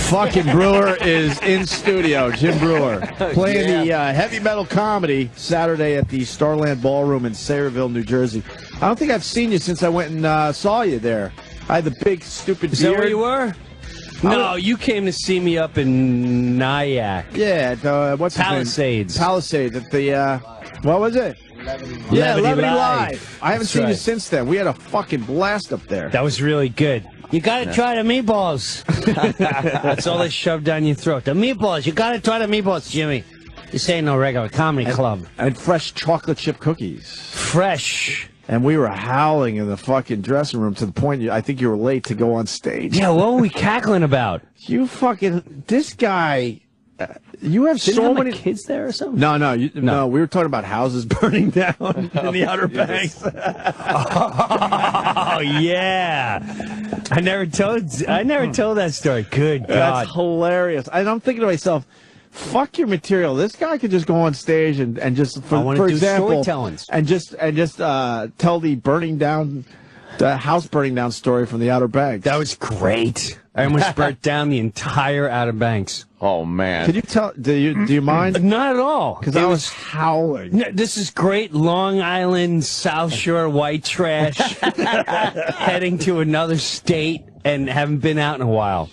Fucking Breuer is in studio. Jim Breuer playing the heavy metal comedy Saturday at the Starland Ballroom in Sayreville, New Jersey. I don't think I've seen you since I went and saw you there. I had the big stupid beard. Is that where you were? No, you came to see me up in Nyack. Yeah, what's Palisades. Palisades at the what was it? Levity Live. I haven't seen you since then. We had a fucking blast up there. That was really good. You gotta try the meatballs. That's all they shove down your throat. The meatballs. You gotta try the meatballs, Jimmy. This ain't no regular comedy club. And fresh chocolate chip cookies. Fresh. And we were howling in the fucking dressing room to the point I think you were late to go on stage. Yeah, what were we cackling about? You fucking... This guy... you have so many kids there or something? No, we were talking about houses burning down in the Outer Banks. Oh yeah, I never told that story. Good God, that's hilarious. And I'm thinking to myself, fuck your material. This guy could just go on stage and just for example, and just tell the house burning down story from the Outer Banks. That was great. I almost burnt down the entire Outer Banks. Oh man! Could you tell? Do you mind? Not at all. Because I was howling. No, this is great. Long Island, South Shore white trash, heading to another state and haven't been out in a while.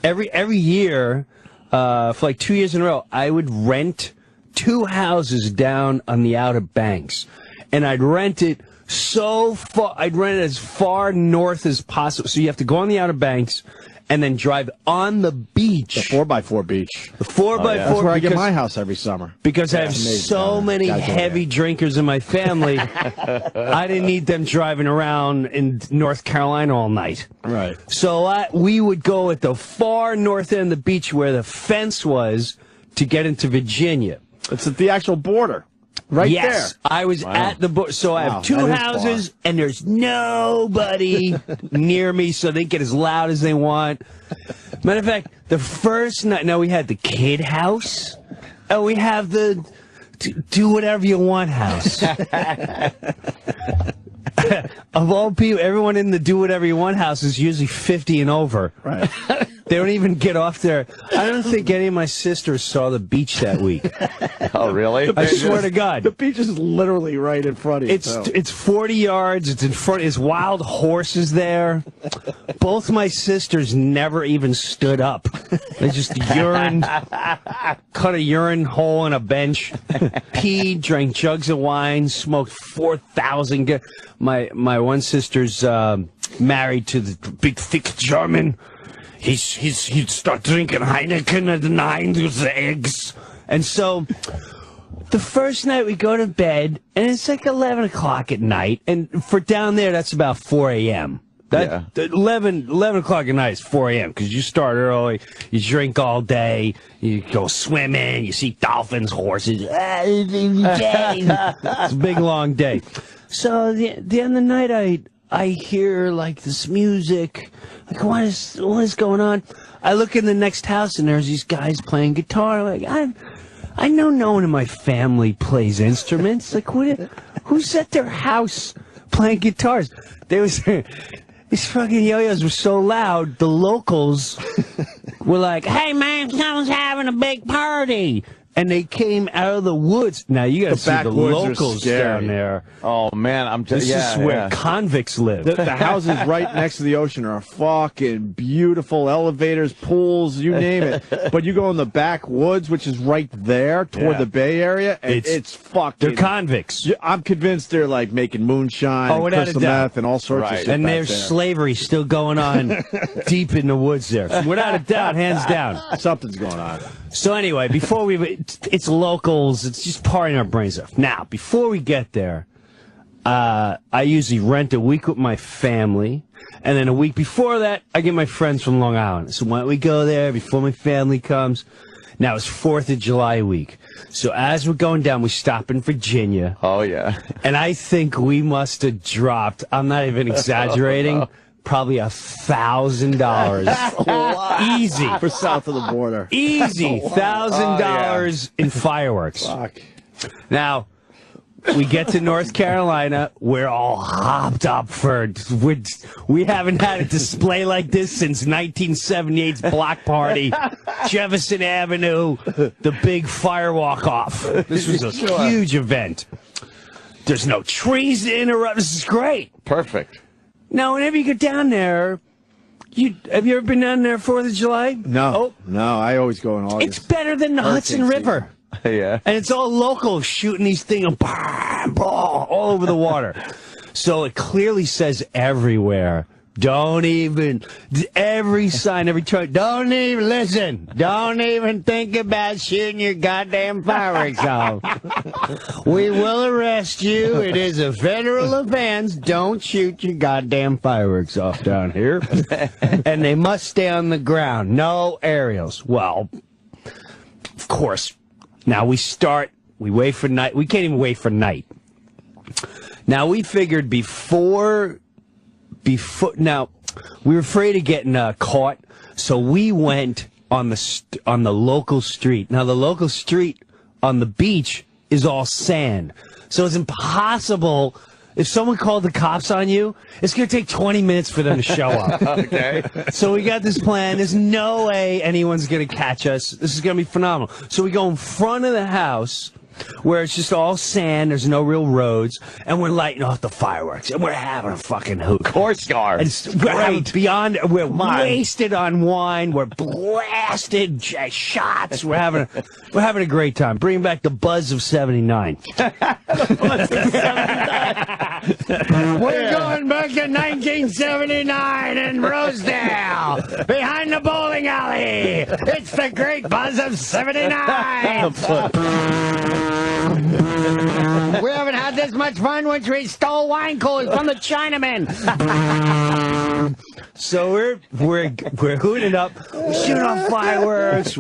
Every year, for like 2 years in a row, I would rent 2 houses down on the Outer Banks, and I'd rent it so far. I'd rent it as far north as possible. So you have to go on the Outer Banks and then drive on the beach. The 4x4 beach. The 4x4. That's where I get my house every summer. Because I have so many heavy drinkers in my family, I didn't need them driving around in North Carolina all night. Right. So we would go at the far north end of the beach where the fence was to get into Virginia. It's at the actual border. Right there. Yes, I was at the border. So I have 2 houses, and there's nobody near me, so they get as loud as they want. Matter of fact, the first night, now we had the kid house, and we have the do whatever you want house. Of all people, everyone in the do whatever you want house is usually 50 and over. Right. They don't even get off there. I don't think any of my sisters saw the beach that week. Oh, really? I swear to God. The beach is literally right in front of you. It's 40 yards. It's in front. There's wild horses there. Both my sisters never even stood up. They just cut a urine hole in a bench, peed, drank jugs of wine, smoked 4,000. My one sister's married to the big, thick German. He'd start drinking Heineken at 9 with the eggs. And so the first night we go to bed, and it's like 11 o'clock at night. And for down there, that's about 4 a.m. 11 o'clock at night is 4 a.m. because you start early, you drink all day, you go swimming, you see dolphins, horses. It's a big, long day. So the end of the night, I hear like this music. Like, what is going on? I look in the next house and there's these guys playing guitar. Like, I know no one in my family plays instruments. Like, who's at their house playing guitars? These fucking yo-yos were so loud, the locals were like, "Hey man, someone's having a big party." And they came out of the woods. Now you got to see the locals down there. Oh man, this is where convicts live. The houses right next to the ocean are fucking beautiful. Elevators, pools, you name it. But you go in the backwoods, which is right there toward the Bay Area, and it's fucking. They're convicts. I'm convinced they're like making moonshine, and crystal meth, and all sorts of shit. And there's slavery still going on deep in the woods there. So without a doubt, hands down, something's going on. So anyway, before it's locals, it's just partying our brains off. Now, before we get there, I usually rent a week with my family, and then a week before that, I get my friends from Long Island. So why don't we go there before my family comes? Now, it's 4th of July week. So as we're going down, we stop in Virginia. Oh, yeah. And I think we must have dropped, I'm not even exaggerating, probably $1,000. Easy. For south of the border. Easy. $1,000 in fireworks. Fuck. Now, we get to North Carolina. We're all hopped up we haven't had a display like this since 1978's block party, Jefferson Avenue, the big fire walk-off. This was a huge event. There's no trees to interrupt. This is great. Perfect. Now, whenever you get down there, have you ever been down there 4th of July? No. No, I always go in August. It's better than the Hudson River. Yeah. And it's all local shooting these things all over the water. So it clearly says everywhere. Don't even, every sign, every turn, don't even listen. Don't even think about shooting your goddamn fireworks off. We will arrest you. It is a federal offense. Don't shoot your goddamn fireworks off down here. And they must stay on the ground. No aerials. Well, of course. Now we wait for night. We can't even wait for night. Now we figured before, now we were afraid of getting caught, so we went on the local street. Now the local street on the beach is all sand, so it's impossible. If someone called the cops on you, it's going to take 20 minutes for them to show up. Okay. So we got this plan. There's no way anyone's going to catch us. This is going to be phenomenal. So we go in front of the house where it's just all sand. There's no real roads. And we're lighting off the fireworks. And we're having a fucking hoot. Of course you are. We're wasted on wine. We're blasted shots. We're having a great time. Bring back the buzz of 79. We're going back to 1979 in Rosedale, behind the bowling alley. It's the great buzz of 79. We haven't had this much fun since we stole wine coolers from the Chinamen. So we're hooting up, shooting off fireworks.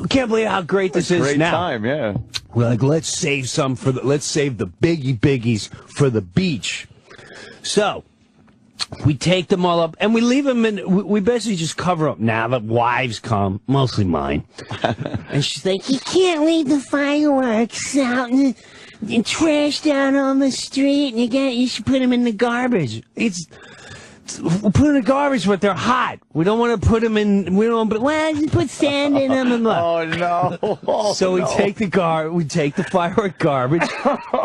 Can't believe how great this is Great now. time, yeah. We're like, let's save the biggies for the beach. So we take them all up and we leave them we basically just cover up. Now the wives come, mostly mine, and she's like, you can't leave the fireworks out and trash down on the street, and you should put them in the garbage. We'll put them in the garbage, but they're hot. We don't want to put them in. Just put sand in them. And Oh no! So we take the firework garbage,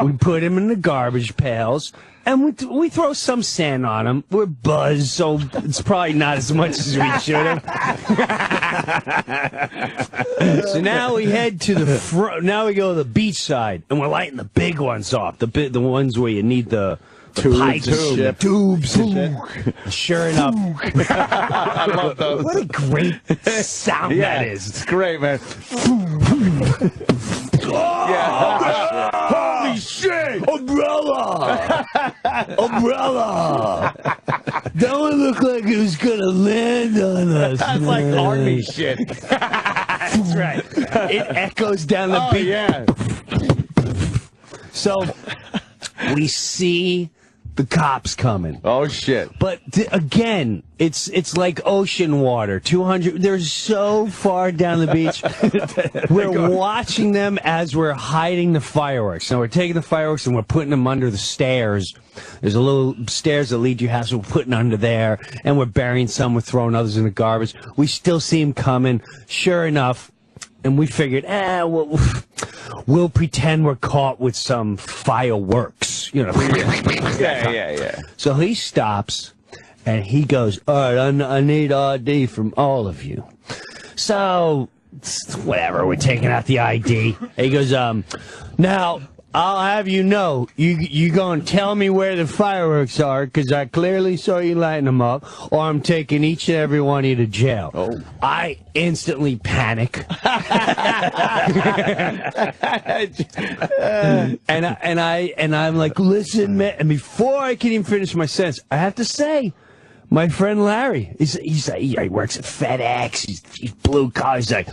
we put them in the garbage pails, and we throw some sand on them. We're buzzed, so it's probably not as much as we should have. So now we head to the front. Now we go to the beach side, and we're lighting the big ones off. The ones where you need the pipes, tubes. Sure enough. I love those. What a great sound that is. It's great, man. Holy shit! Umbrella! That one looked like it was gonna land on us. That's like army shit. That's right. It echoes down the beach. Yeah. So we see the cops coming. Oh shit! But again, it's like ocean water. 200. They're so far down the beach. We're watching them as we're hiding the fireworks. Now we're taking the fireworks and we're putting them under the stairs. There's a little stairs that lead to your house. We're putting under there, and we're burying some. We're throwing others in the garbage. We still see them coming. Sure enough. And we figured, we'll pretend we're caught with some fireworks, Yeah. So he stops, and he goes, all right, I need ID from all of you. So, whatever, we're taking out the ID. He goes, now, I'll have you know, you gonna tell me where the fireworks are, because I clearly saw you lighting them up, or I'm taking each and every one of you to jail. Oh. I instantly panic. and I'm like, listen, man. And before I can even finish my sentence, I have to say, my friend Larry, he works at FedEx. He's blue collar. He's like,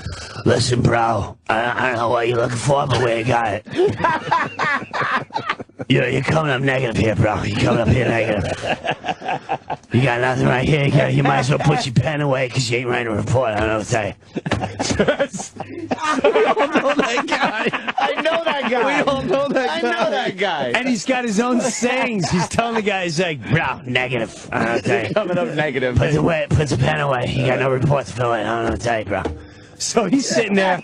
listen, bro, I don't know what you're looking for, but we got it. You're coming up negative here, bro. You're coming up here negative. You got nothing right here. You might as well put your pen away because you ain't writing a report. I don't know what to tell you. We all know that guy. I know that guy. We all know that guy. I know that guy. And he's got his own sayings. He's telling the guy, he's like, bro, negative. I don't know what to tell you. Coming up negative. Put the pen away. You got no report to fill in. I don't know what to tell you, bro. So he's sitting there,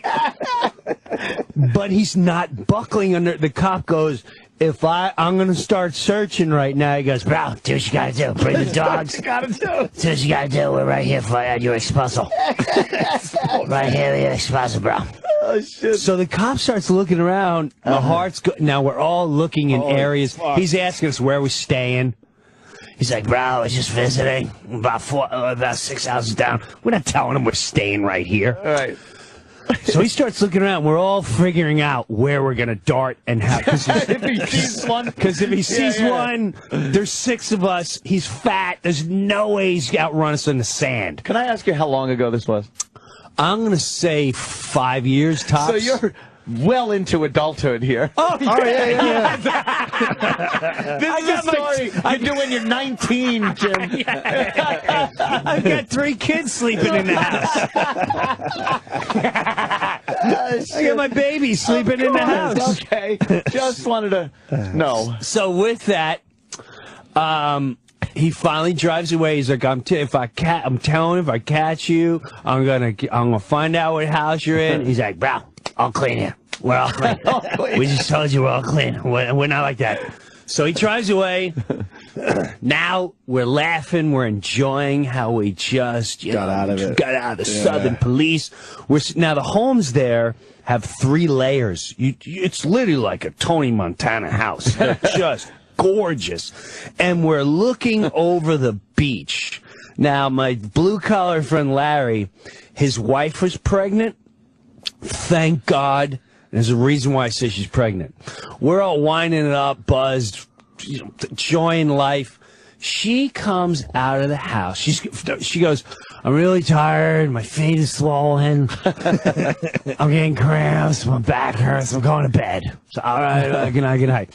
but he's not buckling under. The cop goes, I'm going to start searching right now. He goes, bro, do what you got to do. Bring the dogs. Do what you got to do. We're right here for your exposal. Right here, your exposal, bro. Oh, shit. So the cop starts looking around. My heart's now we're all looking in areas. Fuck. He's asking us where we're staying. He's like, bro, I was just visiting. About 6 houses down. We're not telling him we're staying right here. All right. So he starts looking around. We're all figuring out where we're going to dart and how. If he sees one. Because if he sees one, there's 6 of us. He's fat. There's no way he's outrun us in the sand. Can I ask you how long ago this was? I'm going to say 5 years tops. So you're well into adulthood here. Oh, yeah. This is a story you do when you're 19, Jim. I've got 3 kids sleeping in the house. I got my baby sleeping in the house. Okay. Just wanted to know. So with that, he finally drives away. He's like, I'm telling him, if I catch you, I'm gonna find out what house you're in. He's like, bro, I'll clean you. We're all clean. We just told you we're all clean. We're not like that. So he drives away. Now we're laughing. We're enjoying how we just got out of it. Got out of the Southern police. Now the homes there have 3 layers. It's literally like a Tony Montana house. Just gorgeous. And we're looking over the beach. Now, my blue-collar friend Larry, his wife was pregnant. Thank God. There's a reason why I say she's pregnant. We're all winding it up, buzzed, enjoying life. She comes out of the house. She goes, I'm really tired. My feet is swollen. I'm getting cramps. My back hurts. I'm going to bed. So, all right, good night.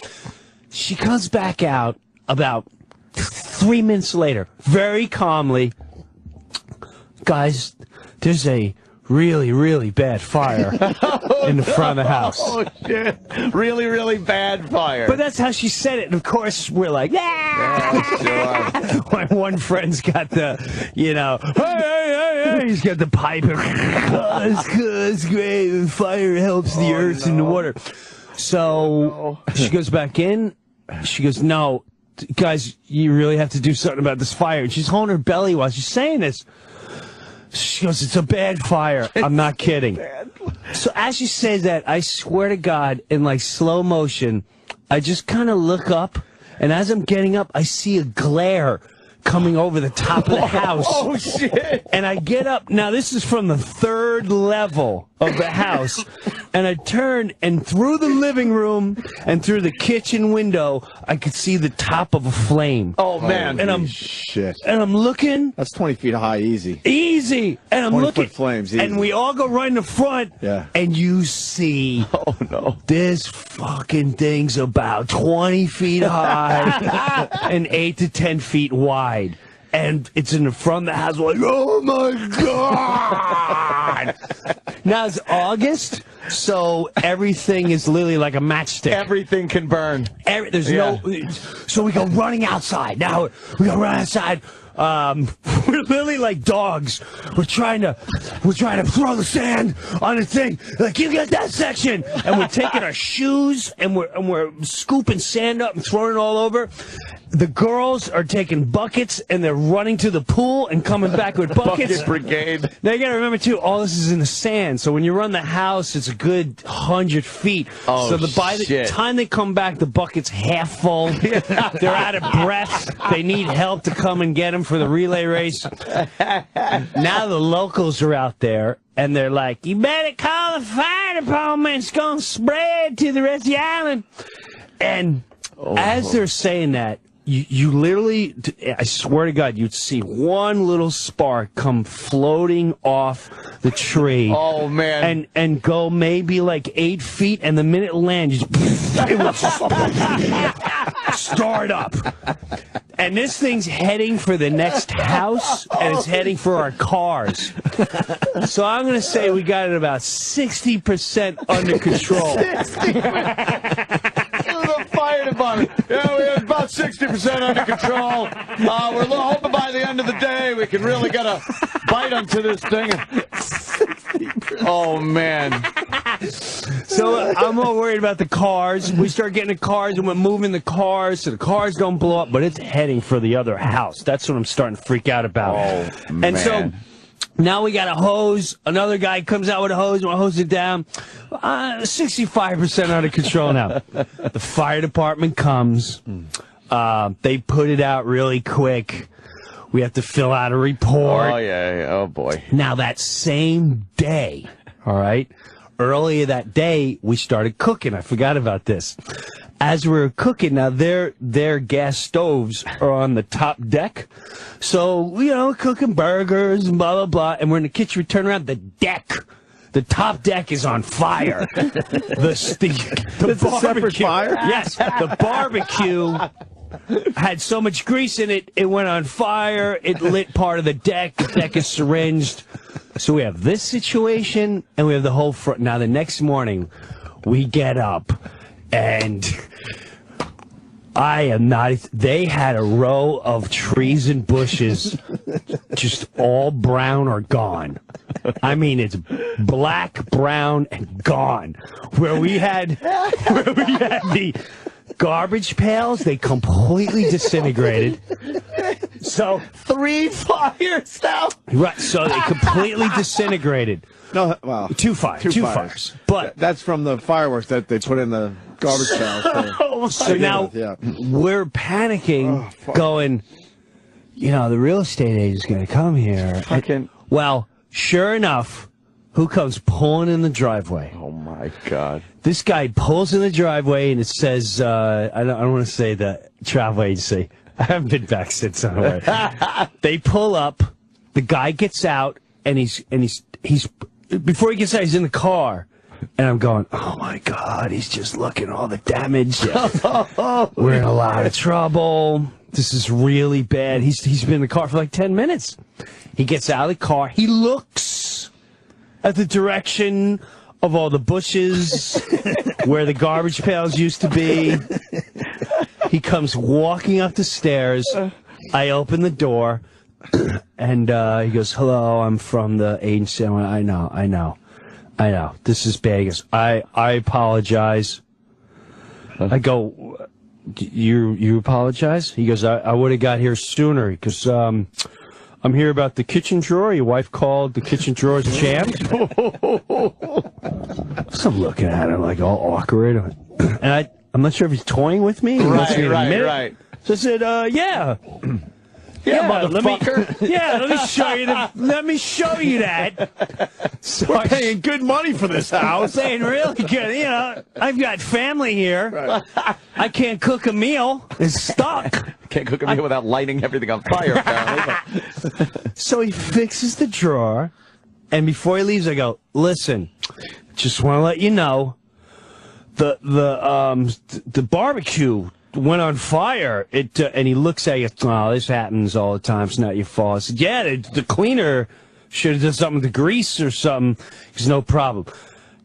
She comes back out about 3 minutes later, very calmly. Guys, there's a really, really bad fire in the front of the house. Oh, shit. Really, really bad fire. But that's how she said it. And, of course, we're like, yeah, sure. My one friend's got the, hey, he's got the pipe. It's great. The fire helps the earth and the water. So she goes back in. She goes, no, guys, you really have to do something about this fire. And she's holding her belly while she's saying this. She goes, it's a bad fire. I'm not kidding. So as she says that, I swear to God, in like slow motion, I just kind of look up, and as I'm getting up, I see a glare coming over the top of the house. Oh, shit. And I get up. Now, this is from the 3rd level of the house. And I turned, and through the living room and through the kitchen window, I could see the top of a flame. Oh, man. And shit. And I'm looking. That's 20 feet high, easy. Easy. And I'm looking. 20-foot flames, easy. And we all go right in the front. Yeah. And you see. Oh, no. This fucking thing's about 20 feet high and 8 to 10 feet wide. And it's in the front of the house. We're like, oh, my God. Now it's August, so everything is literally like a matchstick. Everything can burn. There's no. So we go running outside. Now we go run outside. We're literally like dogs. We're trying to throw the sand on the thing. Like, you get that section, and we're taking our shoes and we're scooping sand up and throwing it all over. The girls are taking buckets and they're running to the pool and coming back with buckets. Bucket brigade. Now you gotta remember too, all this is in the sand. So when you run the house, it's a good 100 feet. Oh, so by the time they come back, the bucket's half full. They're out of breath. They need help to come and get them for the relay race. Now the locals are out there. And they're like, you better call the fire department. It's going to spread to the rest of the island. And as they're saying that, you literally, I swear to God, you'd see one little spark come floating off the tree. Oh, man. And go maybe like 8 feet, and the minute it lands, it would start up. And this thing's heading for the next house, and it's heading for our cars. So I'm going to say we got it about 60% under control. 60%. The fire department. Yeah, we have about 60% under control. We're hoping by the end of the day we can really get a bite onto this thing. Oh, man. So I'm all worried about the cars. We start getting the cars, and we're moving the cars so the cars don't blow up, but it's heading for the other house. That's what I'm starting to freak out about. Oh, man. And so now we got a hose. Another guy comes out with a hose, and we'll hose it down. 65% under control now. The fire department comes. They put it out really quick. We have to fill out a report. Oh, yeah. Oh, boy. Now, that same day, all right, earlier that day, we started cooking. I forgot about this. As we were cooking, now their gas stoves are on the top deck. So, you know, cooking burgers and blah, blah, blah. And we're in the kitchen. We turn around. The top deck is on fire. It's a separate fire? Yes. The barbecue had so much grease in it, it went on fire. It lit part of the deck. The deck is syringed. So we have this situation, and we have the whole front. Now, the next morning, we get up, and I am not. They had a row of trees and bushes, just all brown or gone. I mean, it's black, brown, and gone. Where we had the garbage pails, they completely disintegrated. So 3 fires now. Right, so they completely disintegrated. No, well, Two fires. But that's from the fireworks that they put in the garbage pails. So now we're panicking, going, you know, the real estate agent's going to come here. Well, sure enough, who comes pulling in the driveway? Oh, my God. This guy pulls in the driveway, and it says, I don't want to say the travel agency. I haven't been back since anyway. They pull up, the guy gets out, and he's before he gets out, he's in the car. And I'm going, oh, my God, he's just looking at all the damage. We're in a lot of trouble. This is really bad. He's been in the car for like 10 minutes. He gets out of the car. He looks at the direction of all the bushes where the garbage pails used to be. He comes walking up the stairs. I open the door, and he goes, hello, I'm from the agency. I went, I know. This is bad. He goes, I apologize. I go, you apologize? He goes, I would have got here sooner because I'm here about the kitchen drawer. Your wife called the kitchen drawer's jammed. So I'm looking at him like all awkward. And I'm not sure if he's toying with me. Right. So I said, yeah. Yeah, motherfucker. Let me show you that. So We're paying good money for this house. Paying really good. You know, I've got family here. Right. I can't cook a meal. It's stuck. Can't cook a meal without lighting everything on fire, apparently. So he fixes the drawer, and before he leaves, I go, listen, just want to let you know, the barbecue went on fire. And he looks at you, oh, this happens all the time. It's not your fault. I said, yeah, the cleaner should have done something with the grease or something. He goes, no problem.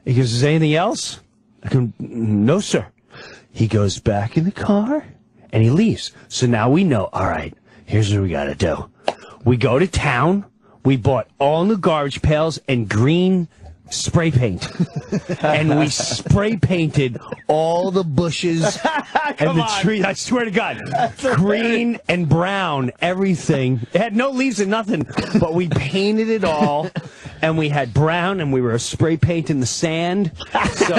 He goes, is there anything else? I go, no, sir. He goes back in the car, and he leaves. So now we know, all right, here's what we got to do. We go to town. We bought all new garbage pails and green spray paint. And we spray painted all the bushes and the trees. I swear to God. Green and brown, everything. It had no leaves and nothing, but we painted it all. And we had brown, and we were spray painting the sand. So,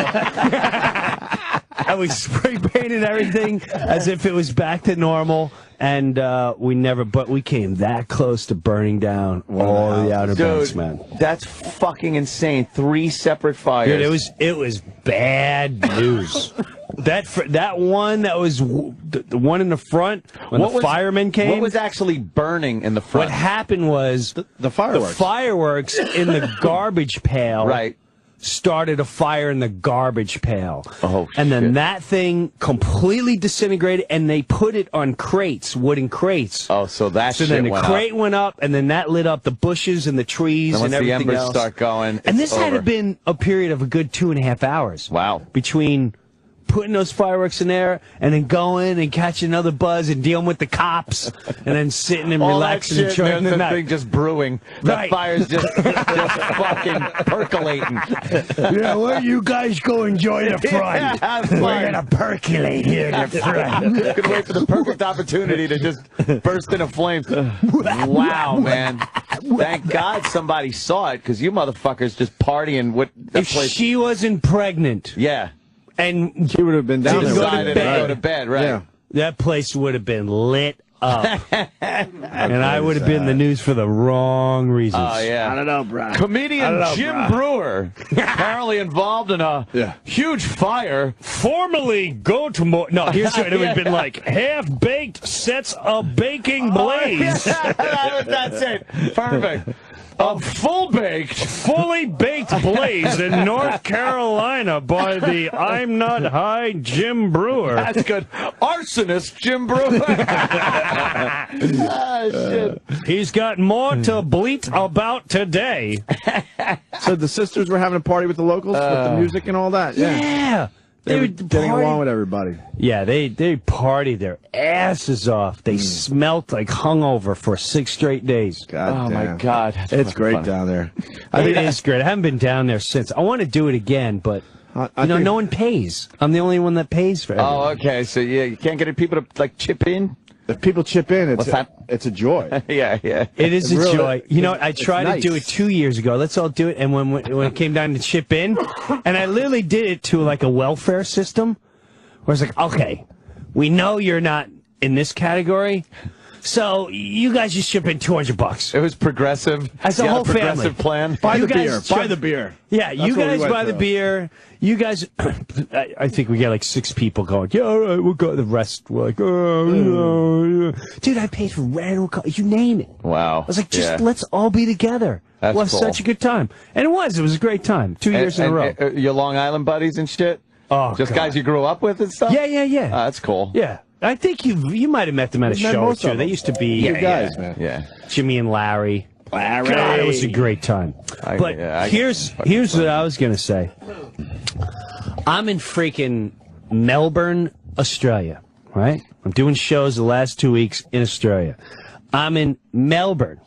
and we spray painted everything as if it was back to normal. And we came that close to burning down all the Outer Banks, man. That's fucking insane. 3 separate fires. Dude, it was bad news. That one that was the one in the front when the firemen came. What was actually burning in the front? What happened was the fireworks. The fireworks in the garbage pail. Right. started a fire in the garbage pail. Oh, and then shit. that thing completely disintegrated, and they put it on crates, wooden crates. Oh, so that So shit then the went crate up. went up, and then that lit up the bushes and the trees And once and the everything embers else. start going, And it's this had over. to been a period of a good 2.5 hours. Wow. Between putting those fireworks in there and then going and catching another buzz and dealing with the cops and then sitting and All relaxing that and shit, enjoying man, the that night. thing just brewing. Right. That fire's just fucking percolating. Yeah, where you guys go enjoy the front. Yeah, We're fine. gonna percolate here in the front. Could wait for the perfect opportunity to just burst into flames. Wow, man. Thank God somebody saw it, because you motherfuckers just partying with that If place. she wasn't pregnant Yeah. and She would have been down Didn't there. go to Decided to bed. go to bed, right? Yeah. that place would have been lit up. And I would have been in the news for the wrong reasons. Oh, yeah. I don't know, bro. Comedian Jim Breuer, apparently involved in a huge fire. Formerly go to Mohr. No, here's what it would have been like. Half-baked sets a baking blaze. That's it. Perfect. A full-baked. Fully baked blaze in North Carolina by the I'm Not High Jim Breuer. That's good. Arsonist Jim Breuer. Ah, shit. He's got more to bleat about today. So the sisters were having a party with the locals with the music and all that. Yeah. Yeah. They were would getting party- along with everybody. Yeah, they partied their asses off. They smelt like hungover for 6 straight days. God Oh, damn. my God. That's It's great funny. down there. It is great. I haven't been down there since. I want to do it again, but I you know, think- no one pays. I'm the only one that pays for everything. Oh, okay. So, yeah, you can't get people to, like, chip in? If people chip in, What's that? it's a joy. Yeah, yeah. It is It a really- joy. You know what? I it's tried nice. to do it 2 years ago. Let's all do it. And when it came down to chip in, and I literally did it to like a welfare system, where it's like, okay, we know you're not in this category, so you guys just chip in $200. It was progressive. As a You had whole family. progressive plan. Buy You the guys beer. chip- Buy the beer. Yeah, That's you what we guys went buy the through. beer. You guys, I think we get like 6 people going. Yeah, all right, we'll go. The rest were like, oh, dude, I paid for random. You name it. Wow. I was like, just Yeah. let's all be together. That's We'll have cool. such a good time, and it was. It was a great time. 2 years in a row. Your Long Island buddies and shit? Oh, Just God. guys you grew up with and stuff? Yeah, yeah, yeah. That's cool. Yeah, I think you might have met them at a We've met show or most of two. They them. used to be Good guys, man. Yeah. Jimmy and Larry. God, it was a great time. But here's what I was gonna say. I'm in freaking Melbourne, Australia, right? I'm doing shows the last 2 weeks in Australia. I'm in Melbourne,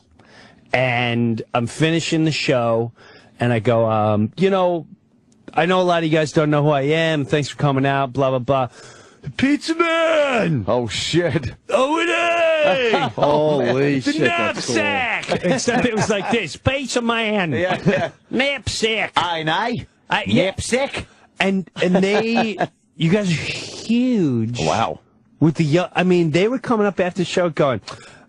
and I'm finishing the show, and I go, you know, I know a lot of you guys don't know who I am. Thanks for coming out, blah, blah, blah. The Pizza Man! Oh, shit. O&A! Holy The shit, that's cool. knapsack! Except it was like this. Pizza Man! Yeah, yeah. Knapsack! I know. Yeah. Knapsack. And they, you guys are huge. Wow. With the, I mean, they were coming up after the show going,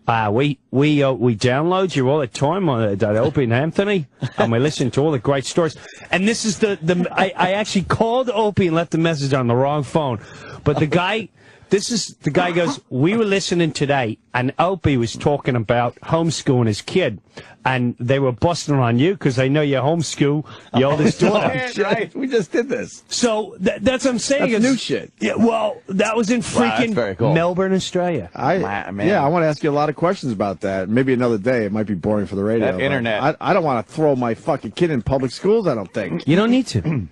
we download you all the time on Opie and Anthony, and we listen to all the great stories. And this is I actually called Opie and left a message on the wrong phone, but the guy goes, we were listening today, and Opie was talking about homeschooling his kid, and they were busting on you because they know you homeschool your oldest daughter. Right. We just did this. So that's what I'm saying. That's is new shit. Yeah, well, that was in that's freaking very cool. Melbourne, Australia. Man. Yeah, I want to ask you a lot of questions about that. Maybe another day. It might be boring for the radio. That but internet. I don't want to throw my fucking kid in public schools, I don't think. You don't need to.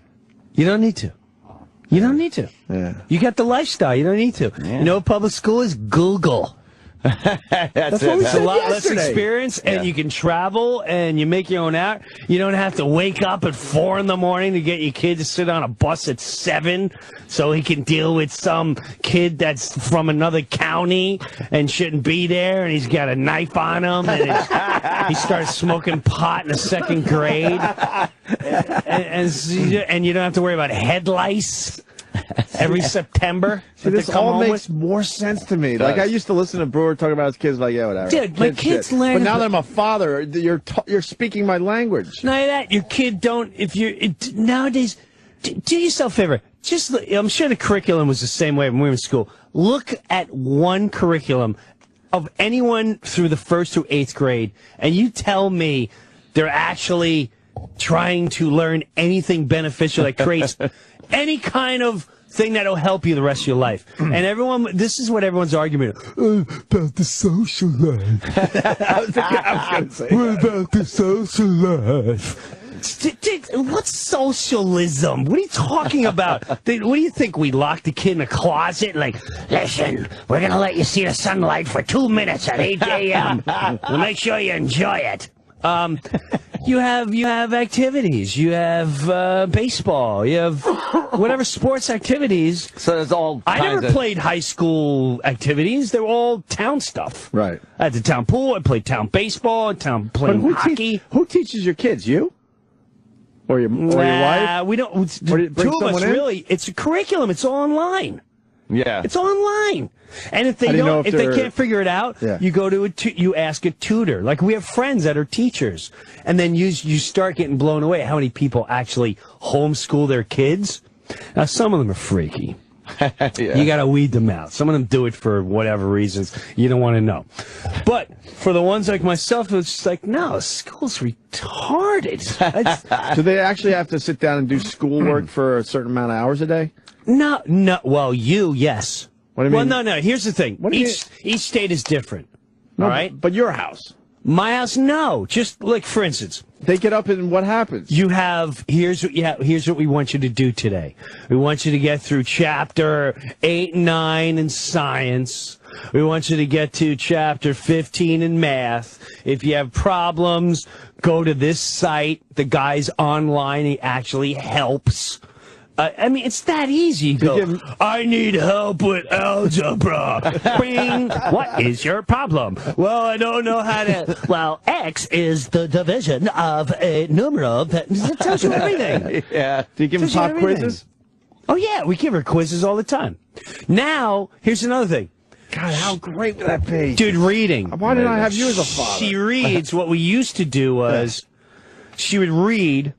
You don't need to. You don't need to. Yeah. You got the lifestyle. You don't need to. You know what public school is? Google. That's what it. we It's huh? a lot less yesterday. experience, and Yeah. you can travel, and you make your own out. You don't have to wake up at 4 in the morning to get your kid to sit on a bus at 7 so he can deal with some kid that's from another county and shouldn't be there, and he's got a knife on him, and he starts smoking pot in the 2nd grade, and you don't have to worry about head lice every September. See, that they this come all home makes with. more sense to me. It Like, does. I used to listen to Breuer talk about his kids, like, yeah, whatever. Dude, my Kid kids shit. learn But now about- that I'm a father, you're speaking my language. None of that. Your kid don't. If you nowadays, do yourself a favor. Just, I'm sure the curriculum was the same way when we were in school. Look at one curriculum of anyone through the 1st through 8th grade, and you tell me they're actually trying to learn anything beneficial that creates any kind of thing that'll help you the rest of your life. And this is what everyone's argument about the social life. I was going to say What about the social life? What's socialism? What are you talking about? What do you think? We lock the kid in a closet? Like, listen, we're going to let you see the sunlight for 2 minutes at 8 a.m. We'll make sure you enjoy it. You have activities. You have baseball. You have whatever sports activities. So there's all I never played high school activities. They were all town stuff. Right. I had the town pool. I played town baseball. Playing hockey. Who teaches your kids? You? Or your wife? We don't. Two of us, really. It's a curriculum. It's all online. Yeah. It's online. And if they if they can't figure it out, you go to you ask a tutor. Like, we have friends that are teachers, and then you start getting blown away how many people actually homeschool their kids. Now, some of them are freaky. You got to weed them out. Some of them do it for whatever reasons you don't want to know. But for the ones like myself, it's just like, no, school's retarded. Do they actually have to sit down and do schoolwork for a certain amount of hours a day? No. Well, yes. What do you mean? Well, no. Here's the thing. Each state is different. No, all right? But your house. My house, no. Just like, for instance, they get up and what happens? Here's what we want you to do today. We want you to get through chapter 8 and 9 in science. We want you to get to chapter 15 in math. If you have problems, go to this site. The guy's online. He actually helps. I mean, it's that easy. You go, I need help with algebra. Bing. What is your problem? Well, I don't know how to. Well, X is the division of a numeral that tells you everything. Yeah. Do you give them pop quizzes? Oh, yeah. We give her quizzes all the time. Now, here's another thing. God, how great would that be? Dude, reading. Why didn't I have you as a father? She reads. What we used to do was she would read,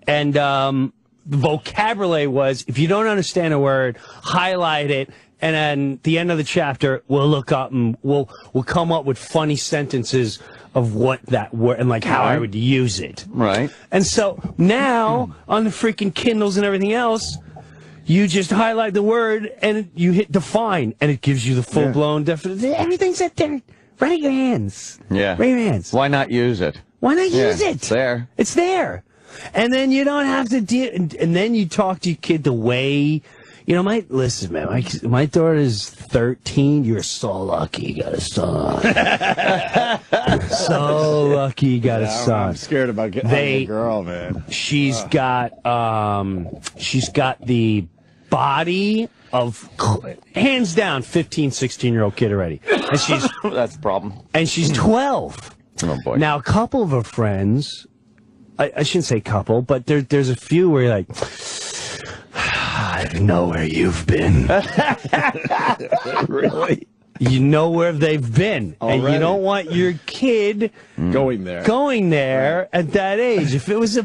and the vocabulary was, if you don't understand a word, highlight it, and then at the end of the chapter, we'll look up and we'll come up with funny sentences of what that word and like how I would use it. Right. And so now on the freaking Kindles and everything else, you just highlight the word and you hit define, and it gives you the full blown definition. Everything's at there. Right at your hands. Yeah. Right at your hands. Why not use it? Why not use it? It's there. It's there. And then you don't have to deal, and then you talk to your kid the way, listen, man, my daughter's 13. You're so lucky you got a son. So lucky you got a son. I'm scared about getting a girl, man. She's got the body of, hands down, 15, 16-year-old kid already. And she's, that's the problem. And she's 12. Oh, boy. Now, a couple of her friends, I shouldn't say couple, but there's a few where you're like, I know where you've been. Really? You know where they've been. Already? And you don't want your kid going there at that age. If it was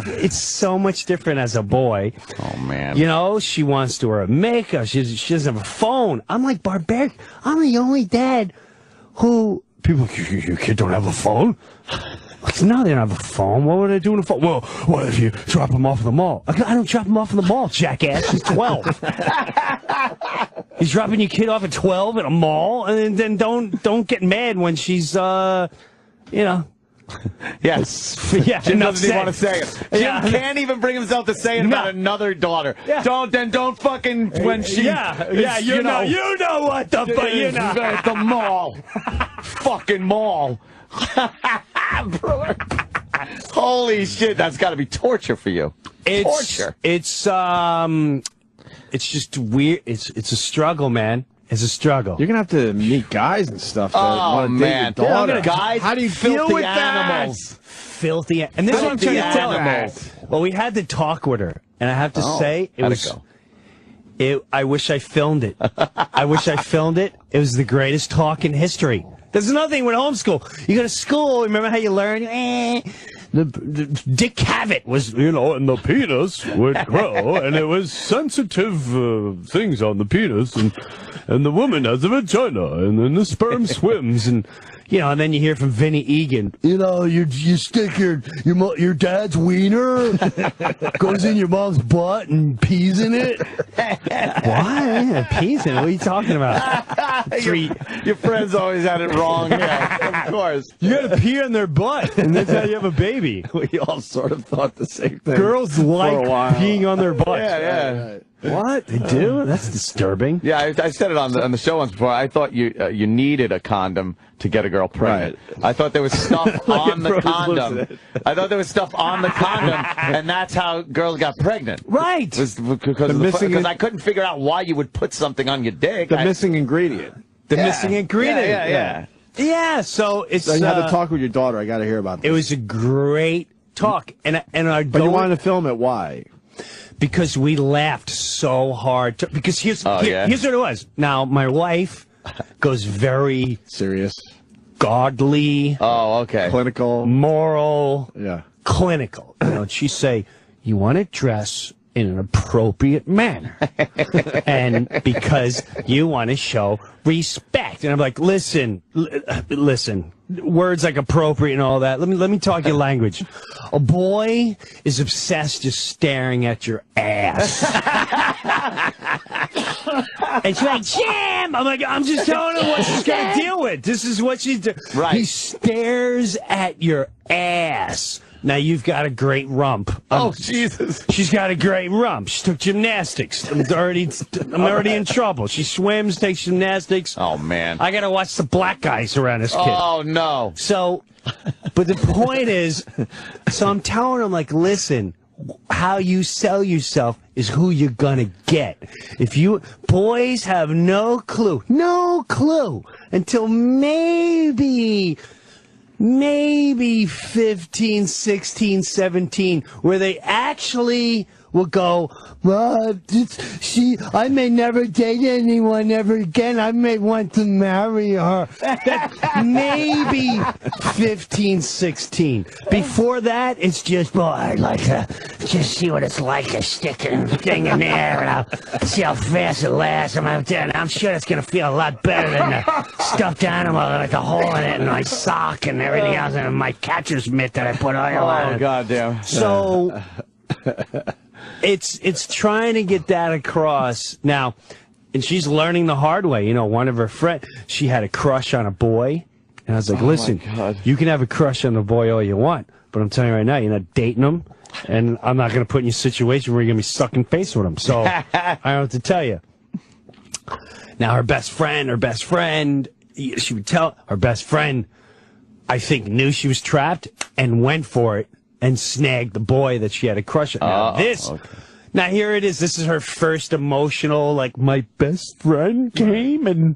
it's so much different as a boy. Oh, man. She wants to wear a makeup. She doesn't have a phone. I'm like barbaric. I'm the only dad who, people, your kid don't have a phone? No, they don't have a phone. What would I do on a phone? Well, what if you drop him off at the mall? I don't drop him off at the mall, jackass. He's 12. He's dropping your kid off at 12 at a mall, and then don't get mad when she's, Yes. Yeah, Jim doesn't even want to say it. Jim can't even bring himself to say it about another daughter. Yeah. Don't fucking when she. You know what the at the mall. Fucking mall. Breuer. Holy shit, that's got to be torture for you. Torture. It's just weird. It's a struggle, man. It's a struggle. You're gonna have to meet guys and stuff. Oh, man, guys, how do you deal with animals? that? Filthy. And this is what I'm trying to tell her. Well, we had to talk with her, and I have to say, I wish I filmed it. I wish I filmed it. It was the greatest talk in history. There's another thing with homeschool. You go to school, remember how you learn? Dick Cavett was, and the penis would grow, and it was sensitive things on the penis, and the woman has a vagina, and then the sperm swims, and, You know, and then you hear from Vinny Egan. You know, you stick your dad's wiener goes in your mom's butt and pees in it. What? Yeah, pees in it? What are you talking about? Your friends always had it wrong. Yeah, of course. You got to pee on their butt, and that's how you have a baby. We all sort of thought the same thing. Girls like peeing on their butts. Yeah. Right. What? They do? That's disturbing. Yeah, I said it on the show once before. I thought you needed a condom to get a girl pregnant. Right. I thought there was stuff on the condom. I thought there was stuff on the condom, and that's how girls got pregnant. Right. Because I couldn't figure out why you would put something on your dick. The missing ingredient. Missing ingredient. Yeah. So it's. So you had to talk with your daughter. I got to hear about this. It was a great talk, and but you wanted to film it. Why? Because we laughed so hard. Because here's what it was. Now, my wife goes very serious, godly. Oh, okay. Clinical, moral. Yeah, clinical. You know, and she'd say, "You want to dress in an appropriate manner, and because you want to show respect." And I'm like, "Listen, listen." Words like appropriate and all that. Let me talk your language. A boy is obsessed just staring at your ass. And she's like, Jim! I'm like, I'm just telling her what she's got to deal with. This is what she's doing. Right. He stares at your ass. Now, you've got a great rump. Oh, Jesus. She's got a great rump. She took gymnastics. I'm already in trouble. She swims, takes gymnastics. Oh, man. I got to watch the black guys around this kid. Oh, no. So, but the point is, so I'm telling him, like, listen, how you sell yourself is who you're going to get. Boys have no clue until maybe 15, 16, 17, where they actually will go, well, I may never date anyone ever again. I may want to marry her. Maybe 15, 16. Before that, it's just, well, I'd like to just see what it's like to stick a thing in there, and I'll see how fast it lasts. I'm sure it's going to feel a lot better than the stuffed animal with the hole in it and my sock and everything else, and my catcher's mitt that I put oil on. Oh, goddamn. So... It's trying to get that across now, and she's learning the hard way. You know, one of her friends, she had a crush on a boy, and I was like, listen, you can have a crush on the boy all you want, but I'm telling you right now, you're not dating him, and I'm not going to put you in a situation where you're going to be sucking face with him. So I don't know what to tell you. Now, her best friend, she would tell her best friend, I think, knew she was trapped and went for it. And snagged the boy that she had a crush on. Now here it is. This is her first emotional, like, my best friend came and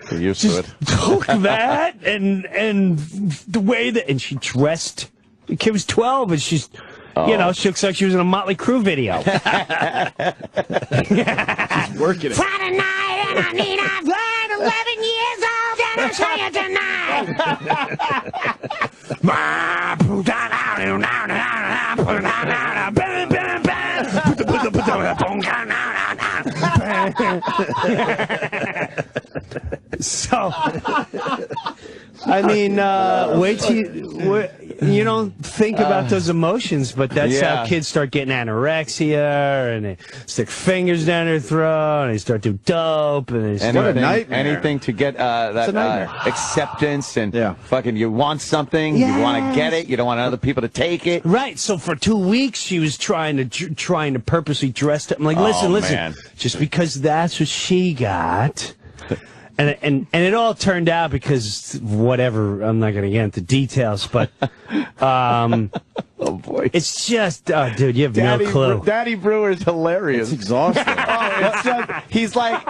just took that and the way that, and she dressed. The kid was 12 and she's, you know, she looks like she was in a Motley Crue video. She's working it. Friday night and I need a blood 11 years old and I'll show you tonight. So, I mean, wait till you don't think about those emotions, but that's how kids start getting anorexia, and they stick fingers down their throat, and they start doing dope, and they what a nightmare. Anything to get that acceptance and fucking, you want something, you want to get it, you don't want other people to take it. Right. So for 2 weeks, she was trying to purposely dress it. I'm like, listen, man. just because that's what she got. And it all turned out because whatever, I'm not going to get into details, but oh boy, it's just, dude, you have no clue. Daddy Breuer's hilarious. It's exhausting. It's just, he's like,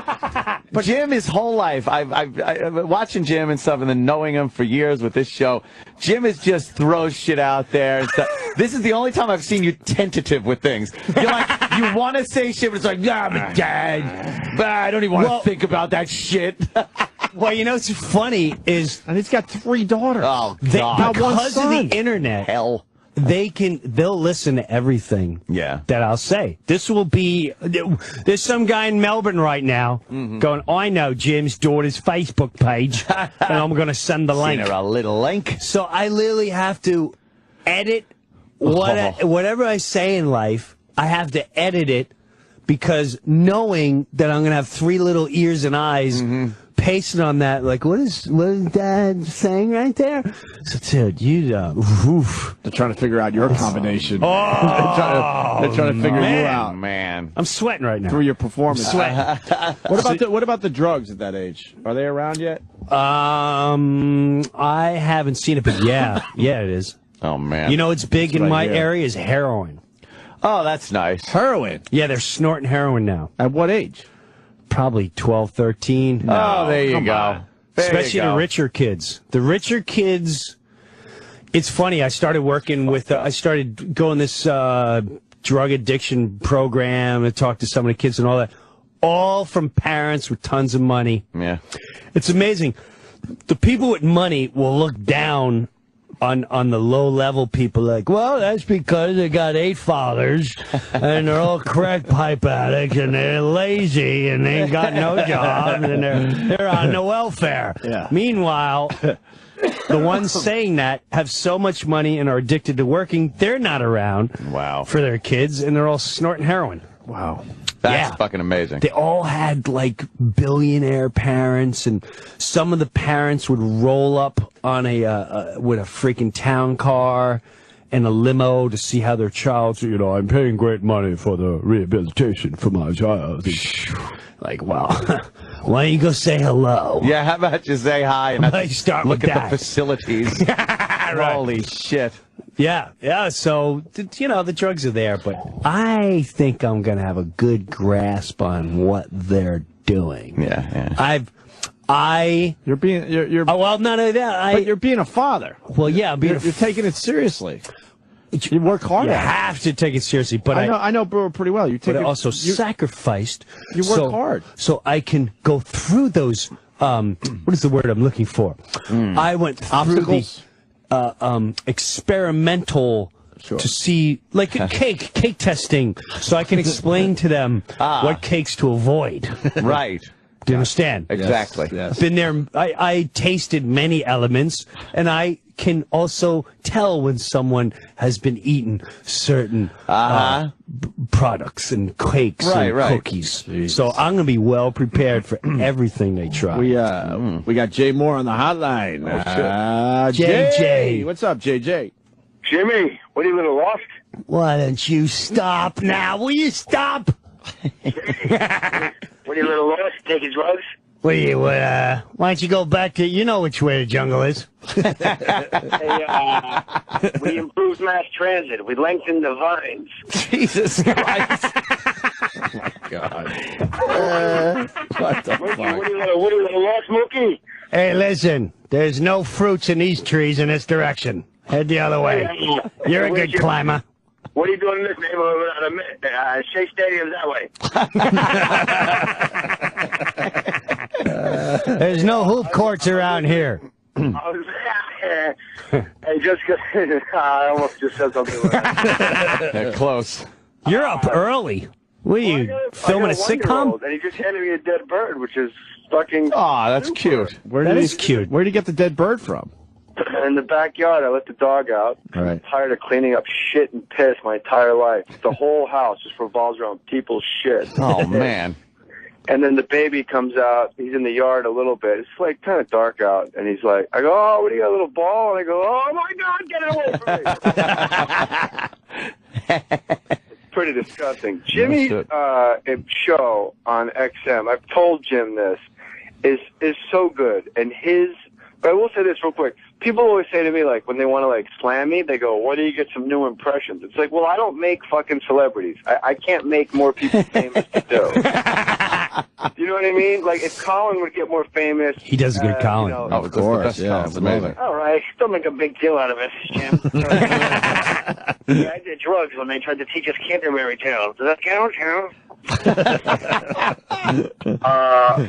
but Jim, his whole life, I've watching Jim and stuff, and then knowing him for years with this show, Jim is just throws shit out there and stuff. This is the only time I've seen you tentative with things. You're like, you want to say shit, but it's like, yeah, I'm a dad, but I don't even want to think about that shit. Well, you know what's funny is, and he's got 3 daughters. Oh, God. because of the internet. Hell. they'll listen to everything that I'll say. This will be, there's some guy in Melbourne right now going, I know Jim's daughter's Facebook page, and I'm going to send the link. Seen her a little link. So I literally have to edit whatever I say in life, I have to edit it, because knowing that I'm going to have 3 little ears and eyes pasted on that, like, what is Dad saying right there? So, dude, they're trying to figure out your combination. They're trying to figure you out. Man, I'm sweating right now. Through your performance. What about the drugs at that age? Are they around yet? I haven't seen it, but yeah, it is. Oh, man. You know, it's big in my area is heroin. Oh, that's nice. Heroin? Yeah, they're snorting heroin now. At what age? Probably 12, 13. No, there you go. Especially the richer kids. The richer kids, it's funny, I started working with, I started going this drug addiction program and talk to some of the kids and all that. All from parents with tons of money. Yeah. It's amazing. The people with money will look down on the low-level people, like, well, that's because they got 8 fathers, and they're all crack pipe addicts, and they're lazy, and they ain't got no job, and they're on the welfare. Yeah. Meanwhile, the ones saying that have so much money and are addicted to working, they're not around for their kids, and they're all snorting heroin. Wow. That's fucking amazing. They all had, like, billionaire parents, and some of the parents would roll up on with a freaking town car and a limo to see how their child's, I'm paying great money for the rehabilitation for my child. Like, wow. Why don't you go say hello? Yeah, how about you say hi and look at the facilities. Right. Holy shit. Yeah, so, the drugs are there, but I think I'm going to have a good grasp on what they're doing. Yeah. Well, none of that. But you're being a father. Well, yeah, you're taking it seriously. You work hard. You have to take it seriously, but I know Breuer pretty well. But I also sacrificed. You work hard, so I can go through those. What is the word I'm looking for? I went through obstacles. Experimental to see, like a cake testing, so I can explain to them what cakes to avoid. Right. Do you understand? Exactly. Yes. Been there. I tasted many elements, and I can also tell when someone has been eating certain products and cakes and cookies. Jeez. So I'm going to be well prepared for everything they try. We got Jay Mohr on the hotline. JJ. What's up, JJ? Jimmy, what are you, a little lost? Why don't you stop now? Will you stop? What are you, a little lost? Taking drugs? Why don't you go back to, you know which way the jungle is. We improved mass transit. We lengthened the vines. Jesus Christ. Oh, my God. What the What fuck? are you, a little lost, Mookie? Hey, listen, there's no fruits in these trees in this direction. Head the other way. You're a good climber. What are you doing in this neighborhood without a Shea Stadium that way? There's no hoop courts around here. Hey, just I almost just said something like that. They're close. You're up early. What are you, filming a sitcom? And he just handed me a dead bird, which is fucking... Oh, that's cute. That is cute. Where did you get the dead bird from? In the backyard, I let the dog out. All right. I'm tired of cleaning up shit and piss my entire life. The whole house just revolves around people's shit. Oh, man. And then the baby comes out. He's in the yard a little bit. It's like kind of dark out. And he's like, I go, oh, what do you got, a little ball? And I go, oh, my God, get it away from me. It's pretty disgusting. Jimmy's show on XM, I've told Jim this, is so good. And but I will say this real quick. People always say to me, like, when they want to, like, slam me, they go, why do you get some new impressions? It's like, well, I don't make fucking celebrities. I can't make more people famous to do. You know what I mean? Like, if Colin would get more famous... He does a good Colin. Oh, of course. Yeah, it's amazing. All right. Don't make a big deal out of it, Jim. Yeah, I did drugs when they tried to teach us Canterbury Tales. Does that count?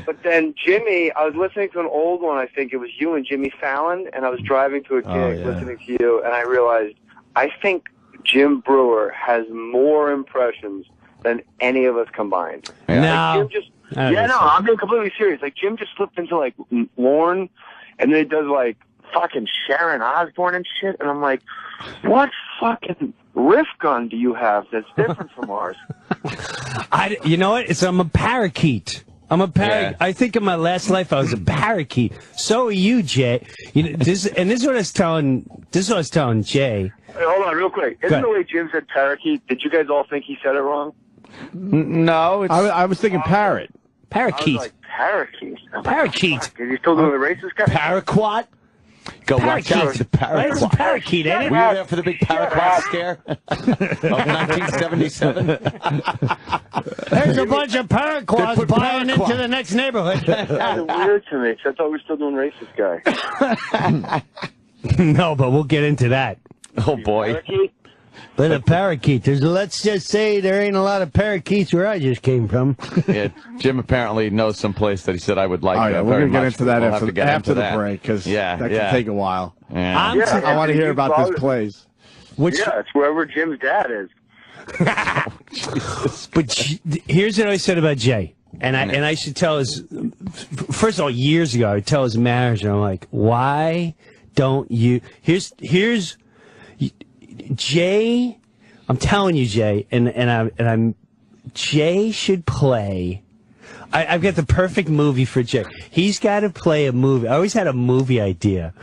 But then Jimmy, I was listening to an old one. I think it was you and Jimmy Fallon, and I was driving to a gig listening to you, and I realized I think Jim Breuer has more impressions than any of us combined. No. Like Jim just, I'm being completely serious. Like Jim just slipped into like Lorne, and then he does like fucking Sharon Osbourne and shit, and I'm like, what fucking riff gun do you have that's different from ours? You know what? I'm a parakeet. I'm a parakeet. Yeah. I think in my last life I was a parakeet. So are you, Jay. You know, this is what I was telling. This is what I was telling Jay. Hey, hold on, real quick. Isn't the way Jim said parakeet? Did you guys all think he said it wrong? No, it's... I was thinking parrot. Parakeet. I was like, parakeet. Parakeet. Is he still doing the racist guy? Paraquat. Go watch out for the Right? It's a paraquat. parakeet, ain't it? Were you there for the big paraquat scare of 1977? There's a bunch of paraquats put buying paraquat. into the next neighborhood. That's weird to me, 'cause I thought we were still doing racist guy. No, but we'll get into that. Oh, boy. Parakeet? But a parakeet. Let's just say there ain't a lot of parakeets where I just came from. Yeah, Jim apparently knows some place that he said I would like. Oh, yeah, we're very going to get much, into that but we'll have to get after into the that. break, because that can yeah. take a while. Yeah. I want to hear about this place. Yeah, it's wherever Jim's dad is. But here's what I said about Jay. And I should tell his, first of all, years ago, I tell his manager, I'm like, why don't you, here's, Jay, I'm telling you, Jay, and Jay should play, I've got the perfect movie for Jay. He's got to play a movie. I always had a movie idea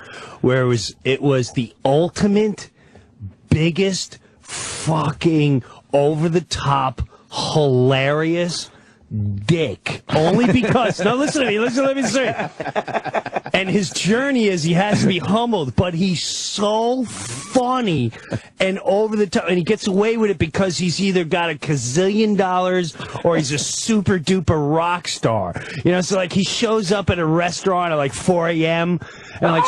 where it was the ultimate, biggest, fucking, over-the-top, hilarious dick. Only because, now listen to me, let me say. And his journey is he has to be humbled, but he's so funny and over the top, and he gets away with it because he's either got a gazillion dollars or he's a super duper rock star. You know, so like he shows up at a restaurant at like 4 a.m. and like,